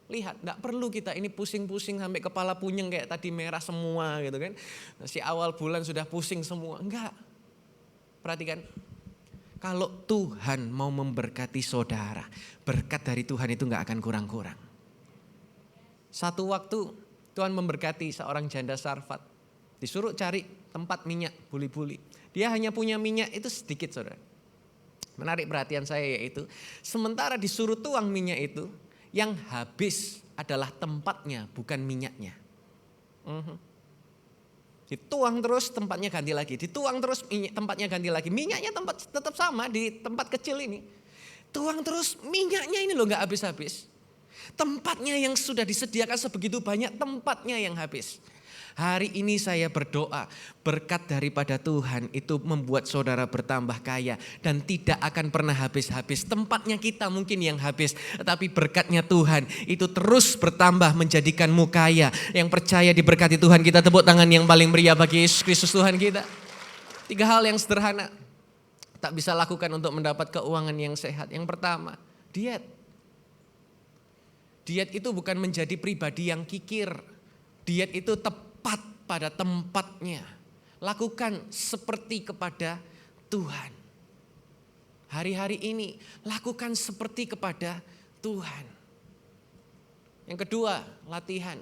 lihat enggak perlu kita ini pusing-pusing sampai kepala punyeng kayak tadi merah semua gitu kan. Si awal bulan sudah pusing semua, enggak. Perhatikan, kalau Tuhan mau memberkati saudara, berkat dari Tuhan itu enggak akan kurang-kurang. Satu waktu Tuhan memberkati seorang janda Sarfat. Disuruh cari tempat minyak buli-buli. Dia hanya punya minyak itu sedikit saudara. Menarik perhatian saya yaitu, sementara disuruh tuang minyak itu, yang habis adalah tempatnya bukan minyaknya. Dituang terus tempatnya ganti lagi. Dituang terus tempatnya ganti lagi. Minyaknya tetap sama di tempat kecil ini. Tuang terus minyaknya ini loh gak habis-habis. Tempatnya yang sudah disediakan sebegitu banyak, tempatnya yang habis. Hari ini saya berdoa, berkat daripada Tuhan itu membuat saudara bertambah kaya dan tidak akan pernah habis-habis. Tempatnya kita mungkin yang habis, tetapi berkatnya Tuhan itu terus bertambah menjadikanmu kaya. Yang percaya diberkati Tuhan, kita tepuk tangan yang paling meriah bagi Yesus Kristus Tuhan kita. 3 hal yang sederhana tak bisa lakukan untuk mendapat keuangan yang sehat. Yang pertama, diet. Diet itu bukan menjadi pribadi yang kikir. Diet itu tepat pada tempatnya. Lakukan seperti kepada Tuhan. Hari-hari ini lakukan seperti kepada Tuhan. Yang kedua, latihan.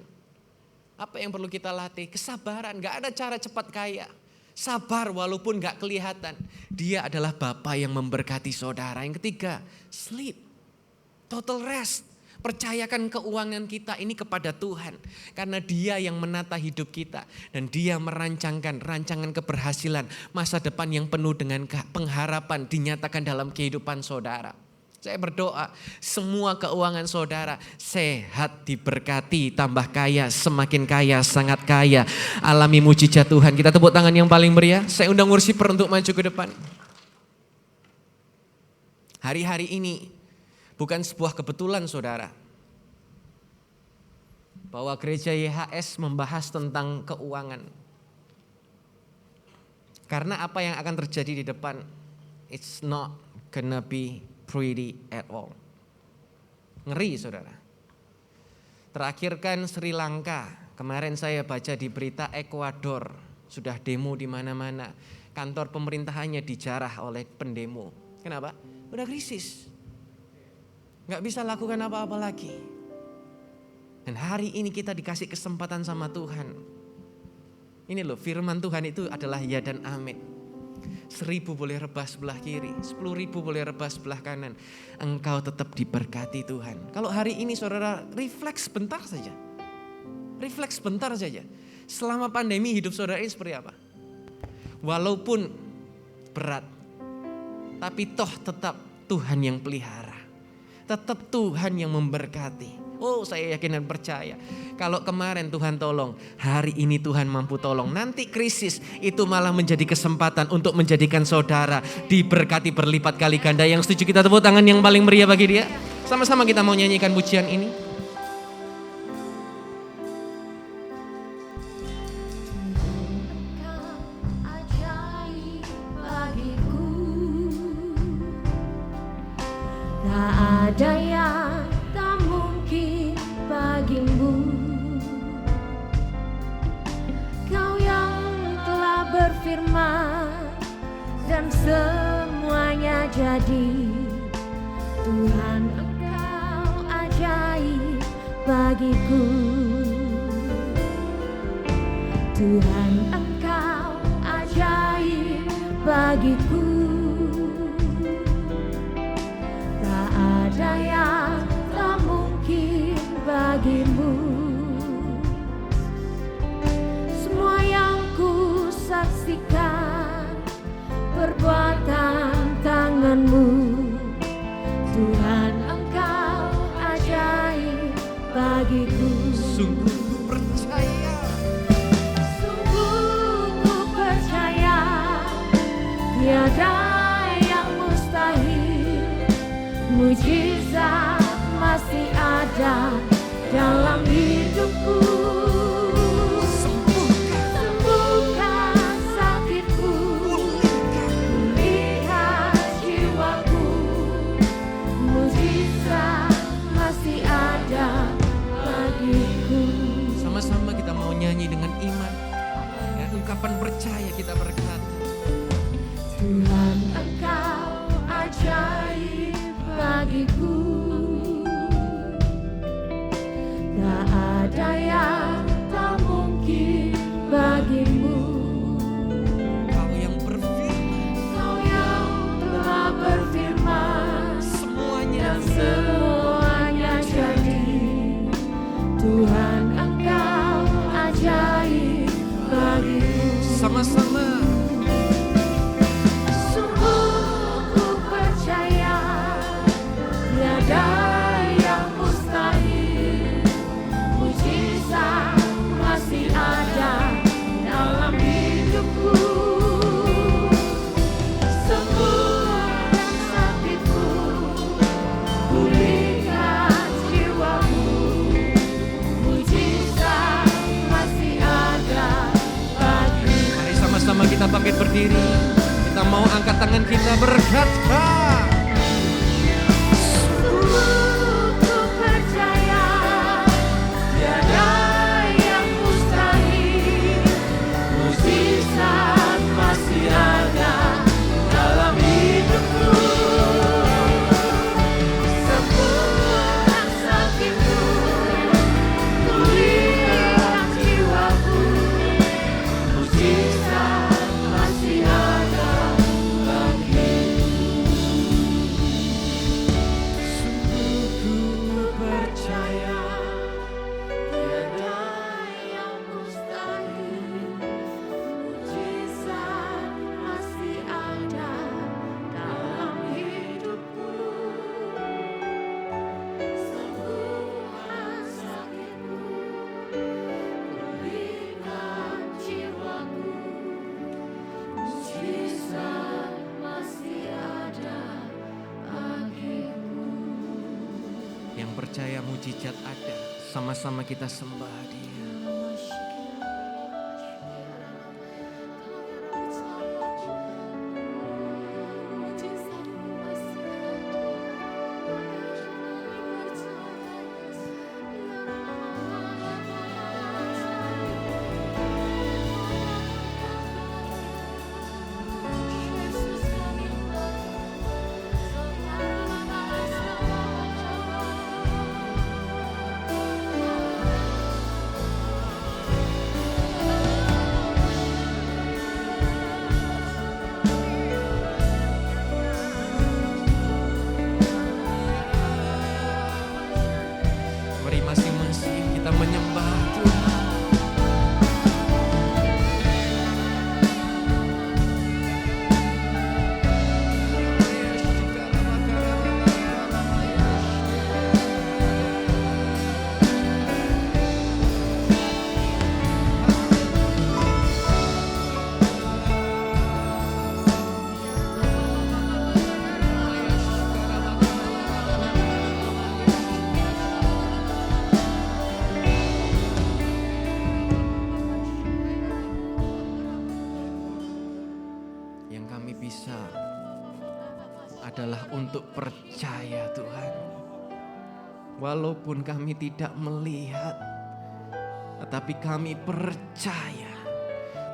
Apa yang perlu kita latih? Kesabaran. Gak ada cara cepat kaya. Sabar walaupun gak kelihatan. Dia adalah Bapa yang memberkati saudara. Yang ketiga, sleep. Total rest. Percayakan keuangan kita ini kepada Tuhan. Karena Dia yang menata hidup kita. Dan Dia merancangkan rancangan keberhasilan. Masa depan yang penuh dengan pengharapan dinyatakan dalam kehidupan saudara. Saya berdoa semua keuangan saudara sehat, diberkati, tambah kaya, semakin kaya, sangat kaya. Alami mujizat Tuhan. Kita tepuk tangan yang paling meriah. Saya undang worshipper untuk maju ke depan. Hari-hari ini bukan sebuah kebetulan saudara. bahwa gereja YHS membahas tentang keuangan. Karena apa yang akan terjadi di depan, it's not gonna be pretty at all. Ngeri saudara. Terakhir kan Sri Lanka, kemarin saya baca di berita Ekuador, sudah demo di mana-mana. Kantor pemerintahannya dijarah oleh pendemo. Kenapa? Udah krisis. Gak bisa lakukan apa-apa lagi. Dan hari ini kita dikasih kesempatan sama Tuhan. Ini loh, firman Tuhan itu adalah ya dan amin. 1.000 boleh rebah sebelah kiri, 10.000 boleh rebah sebelah kanan. Engkau tetap diberkati Tuhan. Kalau hari ini saudara refleks bentar saja. Refleks bentar saja. Selama pandemi hidup saudara ini seperti apa? Walaupun berat, tapi toh tetap Tuhan yang pelihara. Tetap Tuhan yang memberkati. Oh, saya yakin dan percaya. Kalau kemarin Tuhan tolong, hari ini Tuhan mampu tolong. Nanti krisis itu malah menjadi kesempatan untuk menjadikan saudara diberkati berlipat kali ganda. Yang setuju kita tepuk tangan yang paling meriah bagi dia. Sama-sama kita mau nyanyikan pujian ini. Tak ada yang tak mungkin bagimu. Kau yang telah berfirman dan semuanya jadi. Tuhan, Engkau ajaib bagiku. Tuhan, Engkau ajaib bagiku. Ada yang tak mungkin bagimu. Semua yang ku saksikan perbuatan tanganmu. Tuhan, Engkau ajaib bagiku. Sungguh ku percaya. Sungguh ku percaya tiada yang mustahil. Mujizat masih ada dalam hidupku. Sembuhkan sakitku, pulihkan jiwaku. Mujizat masih ada bagiku. Sama-sama kita mau nyanyi dengan iman. Dengan ungkapan percaya kita berkata, Tuhan, Engkau ajaib bagiku. Tak ada yang tak mungkin bagimu. Kau yang berfirman, Kau yang telah berfirman semuanya dan semuanya jadi. Tuhan, Engkau ajaib bagiku. sama-sama. Sungguh ku percaya tiada yang mustahil. Mujizat masih ada dalam hidupku. Sembuhkan sakitku, pulihkan jiwaku. Mujizat masih ada bagiku. Mari sama-sama kita bangkit berdiri. Kita mau angkat tangan kita berkata, Ku percaya tiada yang mustahil. Mujizat masih ada dalam hidupku. Sembuhkan sakitku, pulihkan jiwaku. Mujizat masih ada bagiku. Ku percaya tiada yang mustahil. Mujizat masih ada dalam hidupku. Sembuhkan sakitku, pulihkan jiwaku. Mujizat masih ada bagiku. yang percaya mujizat ada. Sama-sama kita sembah Dia. Mari masing-masing kita menyembah Tuhan. Yang kami bisa adalah untuk percaya Tuhan. Walaupun kami tidak melihat, tetapi kami percaya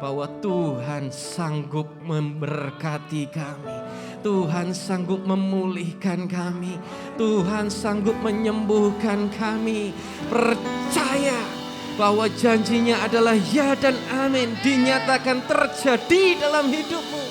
bahwa Tuhan sanggup memberkati kami. Tuhan sanggup memulihkan kami. Tuhan sanggup menyembuhkan kami. Percaya bahwa janjinya adalah ya dan amin, dinyatakan terjadi dalam hidupmu.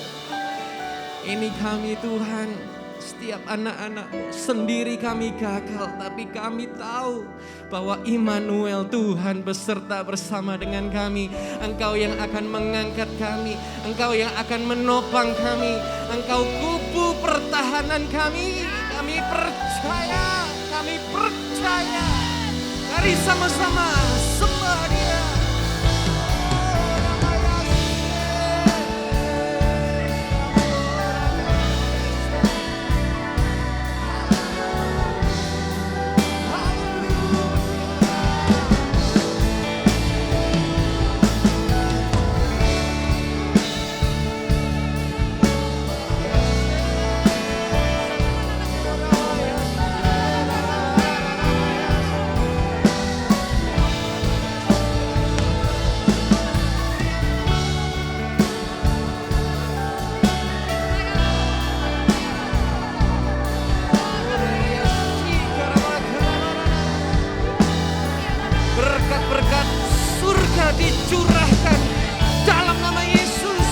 Ini kami Tuhan, setiap anak-anak-mu sendiri kami gagal, tapi kami tahu bahwa Immanuel, Tuhan beserta bersama dengan kami. Engkau yang akan mengangkat kami, Engkau yang akan menopang kami, Engkau kubu pertahanan kami. Kami percaya, kami percaya. Mari sama-sama sembah Dia. Berkat-berkat surga dicurahkan dalam nama Yesus.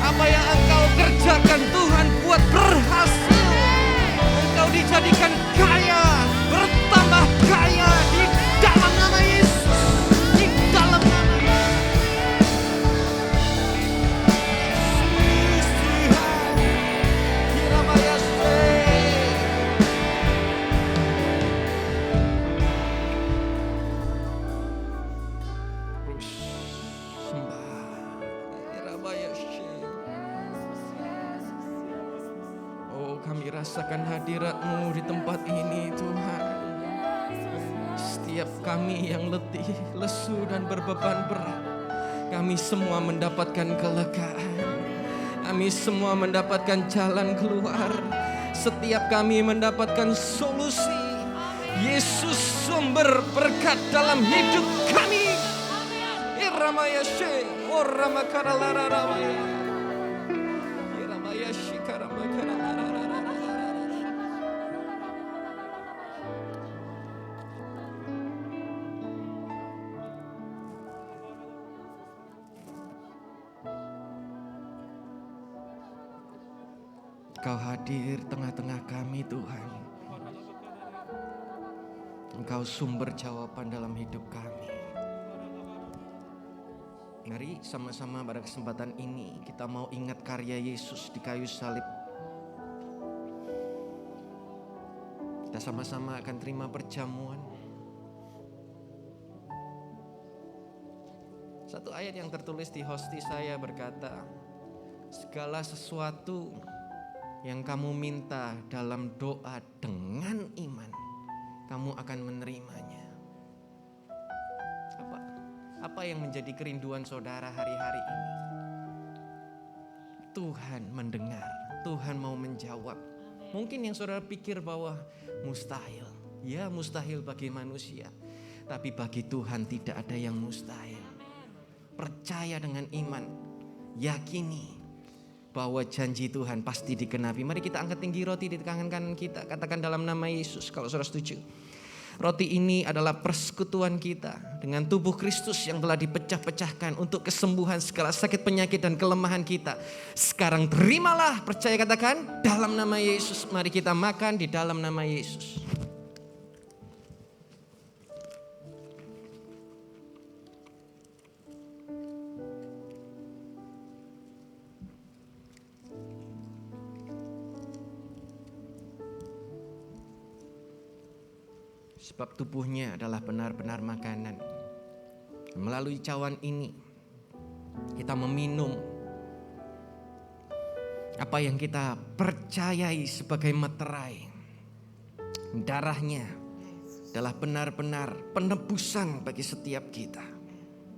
Apa yang engkau kerjakan Tuhan buat berhasil. Engkau dijadikan kaya, bertambah kaya di dalam nama Yesus. Di dalam nama Yesus Tuhan. Kiramayase. Oh, kami rasakan hadirat-Mu di tempat ini Tuhan. Setiap kami yang letih, lesu dan berbeban berat, kami semua mendapatkan kelegaan. Kami semua mendapatkan jalan keluar. Setiap kami mendapatkan solusi. Yesus sumber berkat dalam hidup kami. Iramaya she, oramakara lararawe. Iramaya shikaramakara lararawe. Engkau hadir tengah-tengah kami Tuhan. Engkau sumber jawaban dalam hidup kami. Mari sama-sama pada kesempatan ini kita mau ingat karya Yesus di kayu salib. Kita sama-sama akan terima perjamuan. Satu ayat yang tertulis di hosti saya berkata, segala sesuatu yang kamu minta dalam doa dengan iman, kamu akan menerimanya. Apa yang menjadi kerinduan saudara hari-hari ini? Tuhan mendengar, Tuhan mau menjawab. Mungkin yang saudara pikir bahwa mustahil. Ya, mustahil bagi manusia. Tapi bagi Tuhan tidak ada yang mustahil. Percaya dengan iman, yakini bahwa janji Tuhan pasti digenapi. Mari kita angkat tinggi roti di tangan kanan kita. Katakan dalam nama Yesus kalau saudara setuju. Roti ini adalah persekutuan kita dengan tubuh Kristus yang telah dipecah-pecahkan untuk kesembuhan segala sakit penyakit dan kelemahan kita. Sekarang terimalah, percaya katakan dalam nama Yesus. Mari kita makan di dalam nama Yesus. Sebab tubuhnya adalah benar-benar makanan. Melalui cawan ini kita meminum apa yang kita percayai sebagai materai. Darahnya adalah benar-benar penebusan bagi setiap kita.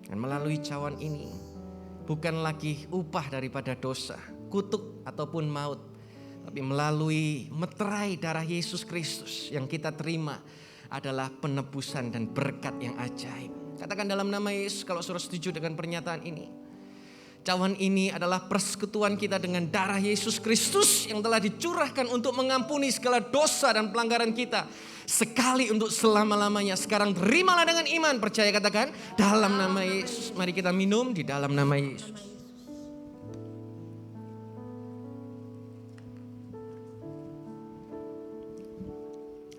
Dan melalui cawan ini bukan lagi upah daripada dosa, kutuk ataupun maut. Tapi melalui materai darah Yesus Kristus yang kita terima adalah penebusan dan berkat yang ajaib. Katakan dalam nama Yesus kalau saudara setuju dengan pernyataan ini. Cawan ini adalah persekutuan kita dengan darah Yesus Kristus yang telah dicurahkan untuk mengampuni segala dosa dan pelanggaran kita. Sekali untuk selama-lamanya. Sekarang terimalah dengan iman. Percaya katakan dalam nama Yesus. Mari kita minum di dalam nama Yesus.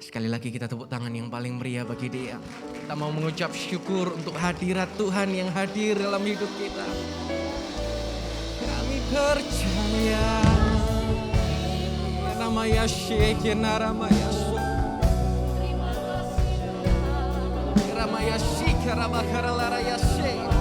Sekali lagi kita tepuk tangan yang paling meriah bagi Dia. Kita mau mengucap syukur untuk hadirat Tuhan yang hadir dalam hidup kita. Kami percaya. Nama Yahshua, nama Yahshua. Nama Yahshua, nama Karalara Yahshua.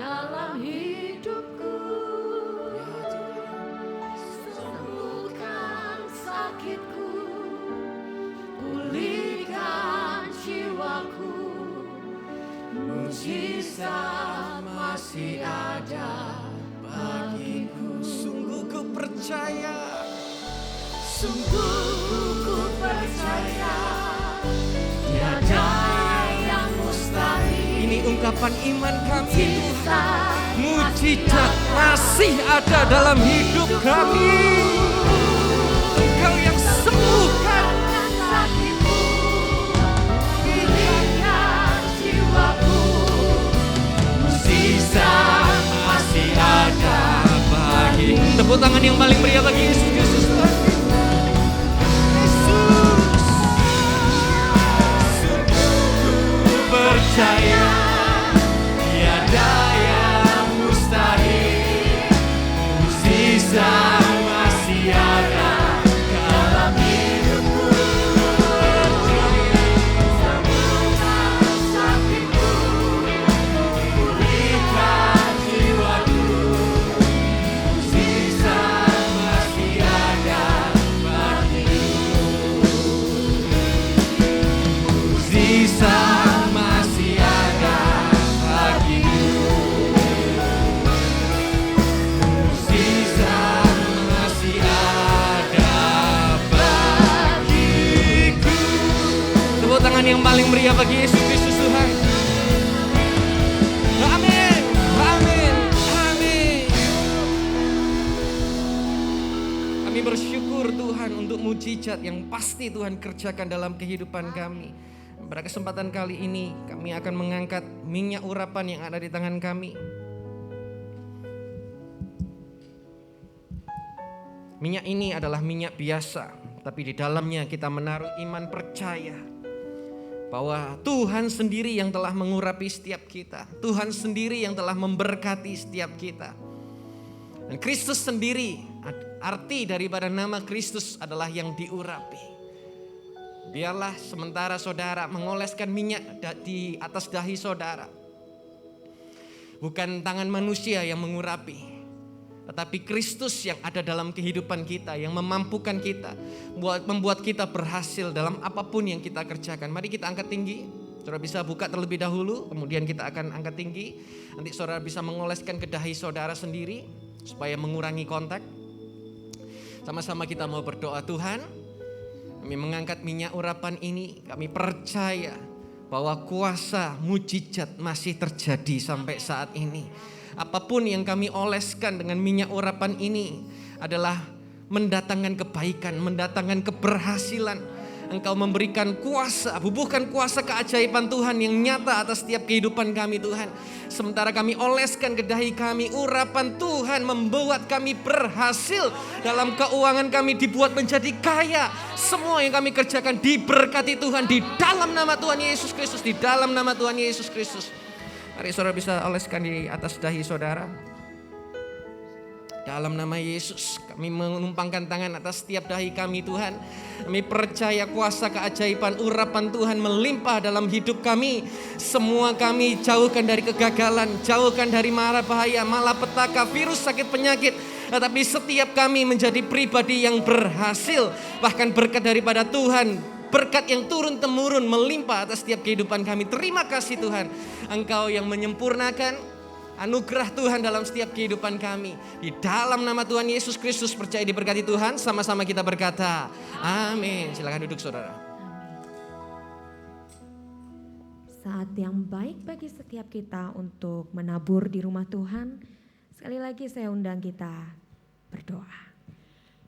Dalam hidupku, sembuhkan sakitku, pulihkan jiwaku, mujizat masih ada bagiku. Sungguh ku percaya, sungguh ku percaya, tiada yang mustahil. Ini ungkapan iman kami Tuhan. Mujizat masih ada dalam hidup kami. Engkau yang sembuhkan sakitku, pulihkan jiwaku, mujizat masih ada bagi. Tepuk tangan yang paling meriah bagi Yesus Kristus. Yesus, sungguh percaya. Tiada yang mustahil, mujizat masih ada dalam hidupku. Sembuhkan sakitku, pulihkan jiwaku, mujizat masih ada bagiku. Mujizat masih ada. Tangan yang paling meriah bagi Yesus Kristus Tuhan. Amin, amin, amin. Kami bersyukur Tuhan untuk mujizat yang pasti Tuhan kerjakan dalam kehidupan kami. Pada kesempatan kali ini kami akan mengangkat minyak urapan yang ada di tangan kami. Minyak ini adalah minyak biasa, tapi di dalamnya kita menaruh iman percaya bahwa Tuhan sendiri yang telah mengurapi setiap kita. Tuhan sendiri yang telah memberkati setiap kita. Dan Kristus sendiri, arti daripada nama Kristus adalah yang diurapi. Biarlah sementara saudara mengoleskan minyak di atas dahi saudara. Bukan tangan manusia yang mengurapi, tetapi Kristus yang ada dalam kehidupan kita, yang memampukan kita, membuat kita berhasil dalam apapun yang kita kerjakan. Mari kita angkat tinggi. Saudara bisa buka terlebih dahulu, kemudian kita akan angkat tinggi. Nanti saudara bisa mengoleskan ke dahi saudara sendiri, supaya mengurangi kontak. Sama-sama kita mau berdoa. Tuhan, kami mengangkat minyak urapan ini, kami percaya bahwa kuasa mujizat masih terjadi sampai saat ini. Apapun yang kami oleskan dengan minyak urapan ini adalah mendatangkan kebaikan, mendatangkan keberhasilan. Engkau memberikan kuasa, bubuhkan kuasa keajaiban Tuhan yang nyata atas setiap kehidupan kami Tuhan. Sementara kami oleskan ke dahi kami, urapan Tuhan membuat kami berhasil. Dalam keuangan kami dibuat menjadi kaya. Semua yang kami kerjakan diberkati Tuhan di dalam nama Tuhan Yesus Kristus. Di dalam nama Tuhan Yesus Kristus. Mari saudara bisa oleskan di atas dahi saudara. Dalam nama Yesus kami menumpangkan tangan atas setiap dahi kami Tuhan. Kami percaya kuasa keajaiban urapan Tuhan melimpah dalam hidup kami. Semua kami jauhkan dari kegagalan, jauhkan dari mara bahaya, malapetaka, virus, sakit, penyakit. Tetapi setiap kami menjadi pribadi yang berhasil. Bahkan berkat daripada Tuhan, berkat yang turun-temurun melimpah atas setiap kehidupan kami. Terima kasih Tuhan, Engkau yang menyempurnakan anugerah Tuhan dalam setiap kehidupan kami. Di dalam nama Tuhan Yesus Kristus percaya diberkati Tuhan. Sama-sama kita berkata, amin. Silakan duduk saudara. Saat yang baik bagi setiap kita untuk menabur di rumah Tuhan. Sekali lagi saya undang kita berdoa.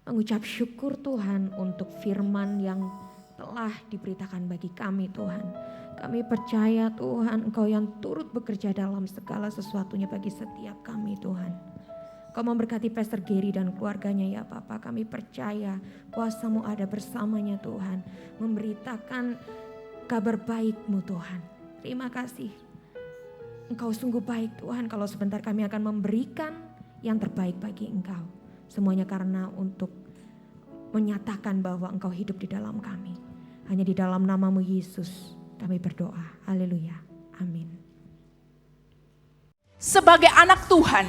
Mengucap syukur Tuhan untuk firman yang telah diberitakan bagi kami Tuhan. Kami percaya Tuhan Engkau yang turut bekerja dalam segala sesuatunya bagi setiap kami Tuhan. Kau memberkati Pastor Gary dan keluarganya ya Bapa. Kami percaya kuasa-Mu ada bersamanya Tuhan. Memberitakan kabar baik-Mu Tuhan. Terima kasih. Engkau sungguh baik Tuhan kalau sebentar kami akan memberikan yang terbaik bagi Engkau. Semuanya karena untuk menyatakan bahwa Engkau hidup di dalam kami. Hanya di dalam nama-Mu Yesus kami berdoa. Haleluya. Amin. Sebagai anak Tuhan,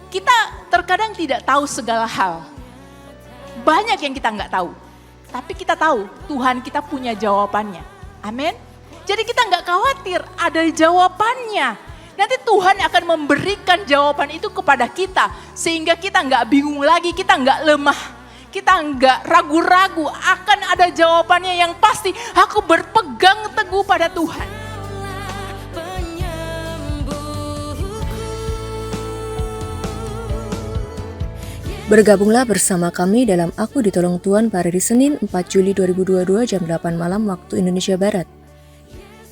kita terkadang tidak tahu segala hal. Banyak yang kita nggak tahu. Tapi kita tahu Tuhan kita punya jawabannya. Amin. Jadi kita nggak khawatir, ada jawabannya. Nanti Tuhan akan memberikan jawaban itu kepada kita. Sehingga kita nggak bingung lagi, kita nggak lemah. Kita enggak ragu-ragu, akan ada jawabannya yang pasti. Aku berpegang teguh pada Tuhan. Bergabunglah bersama kami dalam Aku Ditolong Tuhan pada hari Senin 4 Juli 2022 jam 8 malam waktu Indonesia Barat.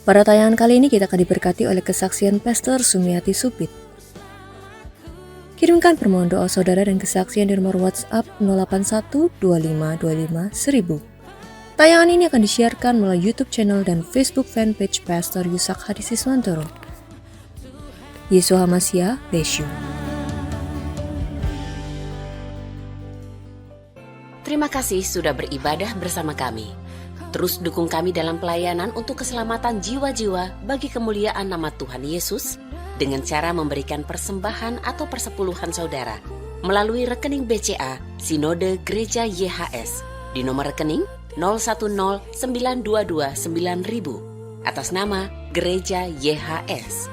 Pada tayangan kali ini kita akan diberkati oleh kesaksian Pastor Sumiati Supit. Kirimkan permohonan doa saudara dan kesaksian di nomor WhatsApp 081 2525 1000. Tayangan ini akan disiarkan melalui YouTube channel dan Facebook fanpage Pastor Yusak Hadisiswantoro. Yesus Hamasia, bless you. Terima kasih sudah beribadah bersama kami. Terus dukung kami dalam pelayanan untuk keselamatan jiwa-jiwa bagi kemuliaan nama Tuhan Yesus dengan cara memberikan persembahan atau persepuluhan saudara melalui rekening BCA Sinode Gereja YHS di nomor rekening 0109229000 atas nama Gereja YHS.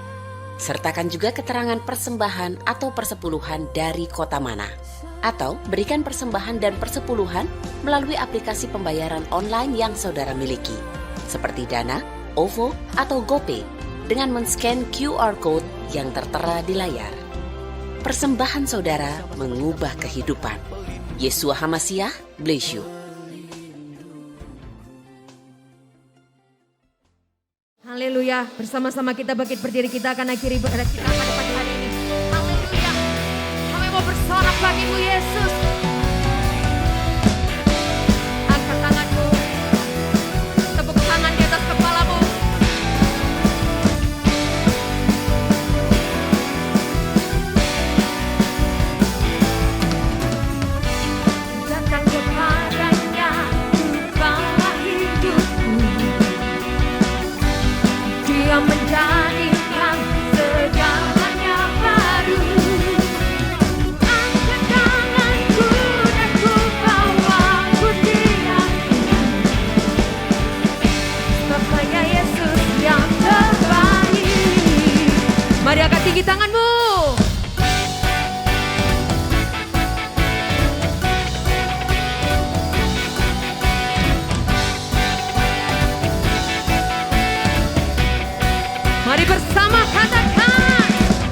Sertakan juga keterangan persembahan atau persepuluhan dari kota mana. Atau berikan persembahan dan persepuluhan melalui aplikasi pembayaran online yang saudara miliki seperti Dana, OVO, atau GoPay dengan men-scan QR Code yang tertera di layar. Persembahan saudara mengubah kehidupan. Yesua Hamasiah, bless you. Haleluya. Bersama-sama kita bangkit berdiri, kita akan akhiri ibadah kita pada pagi hari ini. Haleluya. Kami mau bersorak bagimu Yesus. tinggi tanganmu. Mari bersama katakan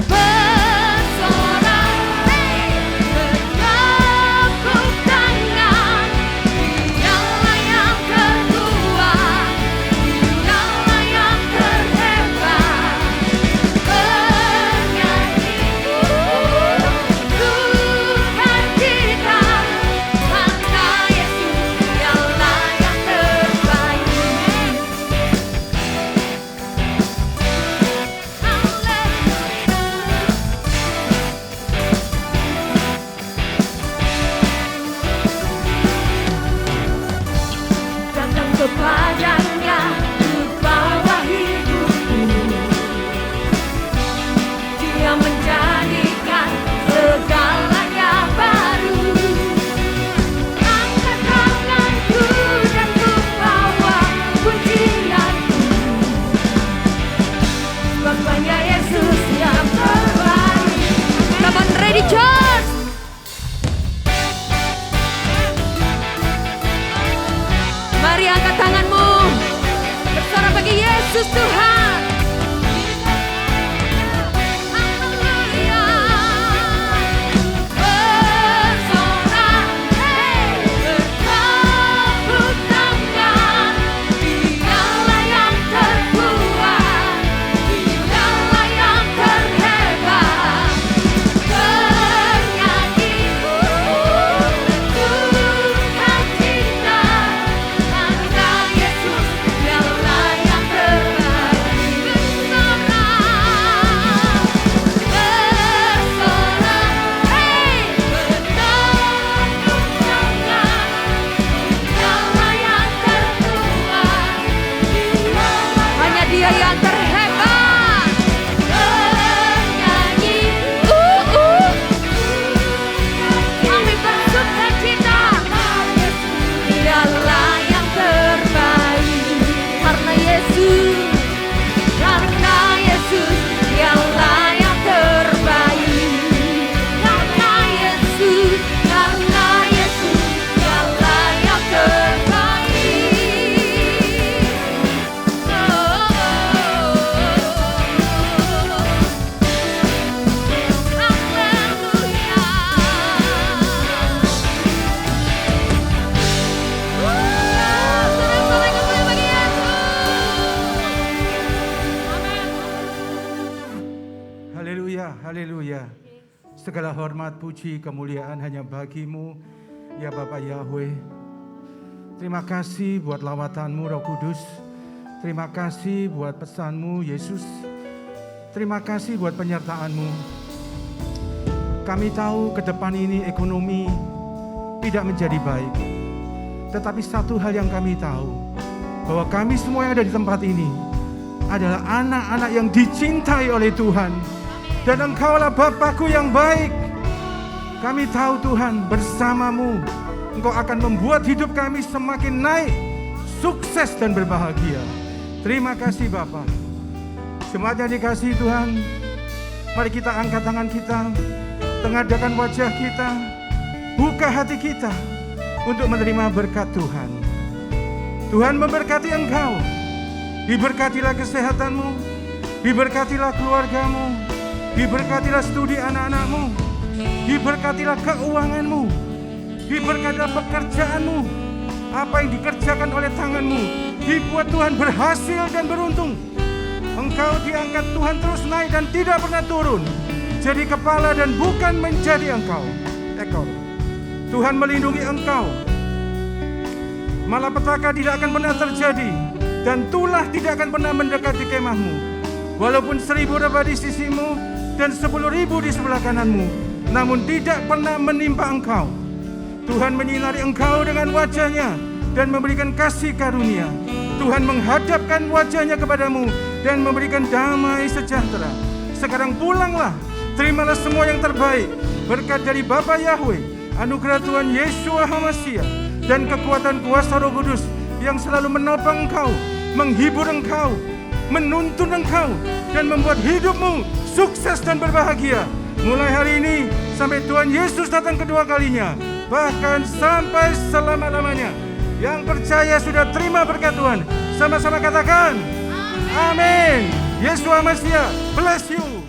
bersorak, bertepuk tangan. Dialah yang terkuat, dialah yang terhebat. Bernyanyi Tuhan kita, karena Yesus dialah yang terbaik. Datang kepadanya di bawah hidupku, Dia menjadikan segalanya baru. Angkat tanganku dan ku bawa pujianku, Bapaknya Yesus yang terbaik. Come on, ready church. Mari angkat tanganmu, bersorak bagi Yesus Tuhan. Haleluya. Bersorak, bertepuk tangan. Dialah yang terkuat, dialah yang terhebat. Bernyanyi Tuhan kita, karena Yesus dialah yang terbaik. Haleluya. Segala hormat, puji, kemuliaan hanya bagimu, ya Bapa Yahweh. Terima kasih buat lawatanmu Roh Kudus. Terima kasih buat pesanmu Yesus. Terima kasih buat penyertaanmu. Kami tahu ke depan ini ekonomi tidak menjadi baik. Tetapi satu hal yang kami tahu, bahwa kami semua yang ada di tempat ini adalah anak-anak yang dicintai oleh Tuhan. Dan Engkaulah Bapakku yang baik. Kami tahu Tuhan, bersamamu Engkau akan membuat hidup kami semakin naik, sukses dan berbahagia. Terima kasih Bapa. Jemaat yang dikasihi Tuhan, mari kita angkat tangan kita, tengadahkan wajah kita, buka hati kita untuk menerima berkat Tuhan. Tuhan memberkati engkau. Diberkatilah kesehatanmu, diberkatilah keluargamu, diberkatilah studi anak-anakmu, diberkatilah keuanganmu, diberkatilah pekerjaanmu. Apa yang dikerjakan oleh tanganmu dibuat Tuhan berhasil dan beruntung. Engkau diangkat Tuhan terus naik dan tidak pernah turun, jadi kepala dan bukan menjadi engkau ekor. Tuhan melindungi engkau. Malapetaka tidak akan pernah terjadi, dan tulah tidak akan pernah mendekati kemahmu. Walaupun 1000 rebah di sisimu dan 10.000 di sebelah kananmu, namun tidak pernah menimpa engkau. Tuhan menyinari engkau dengan wajah-Nya dan memberikan kasih karunia. Tuhan menghadapkan wajah-Nya kepadamu dan memberikan damai sejahtera. Sekarang pulanglah, terimalah semua yang terbaik, berkat dari Bapa Yahweh, anugerah Tuhan Yeshua HaMashiach, dan kekuatan kuasa Roh Kudus yang selalu menopang engkau, menghibur engkau, menuntun engkau dan membuat hidupmu sukses dan berbahagia. Mulai hari ini sampai Tuhan Yesus datang kedua kalinya, bahkan sampai selama-lamanya. Yang percaya sudah terima berkat Tuhan. Sama-sama katakan, amin. Yesus Masiah, bless you.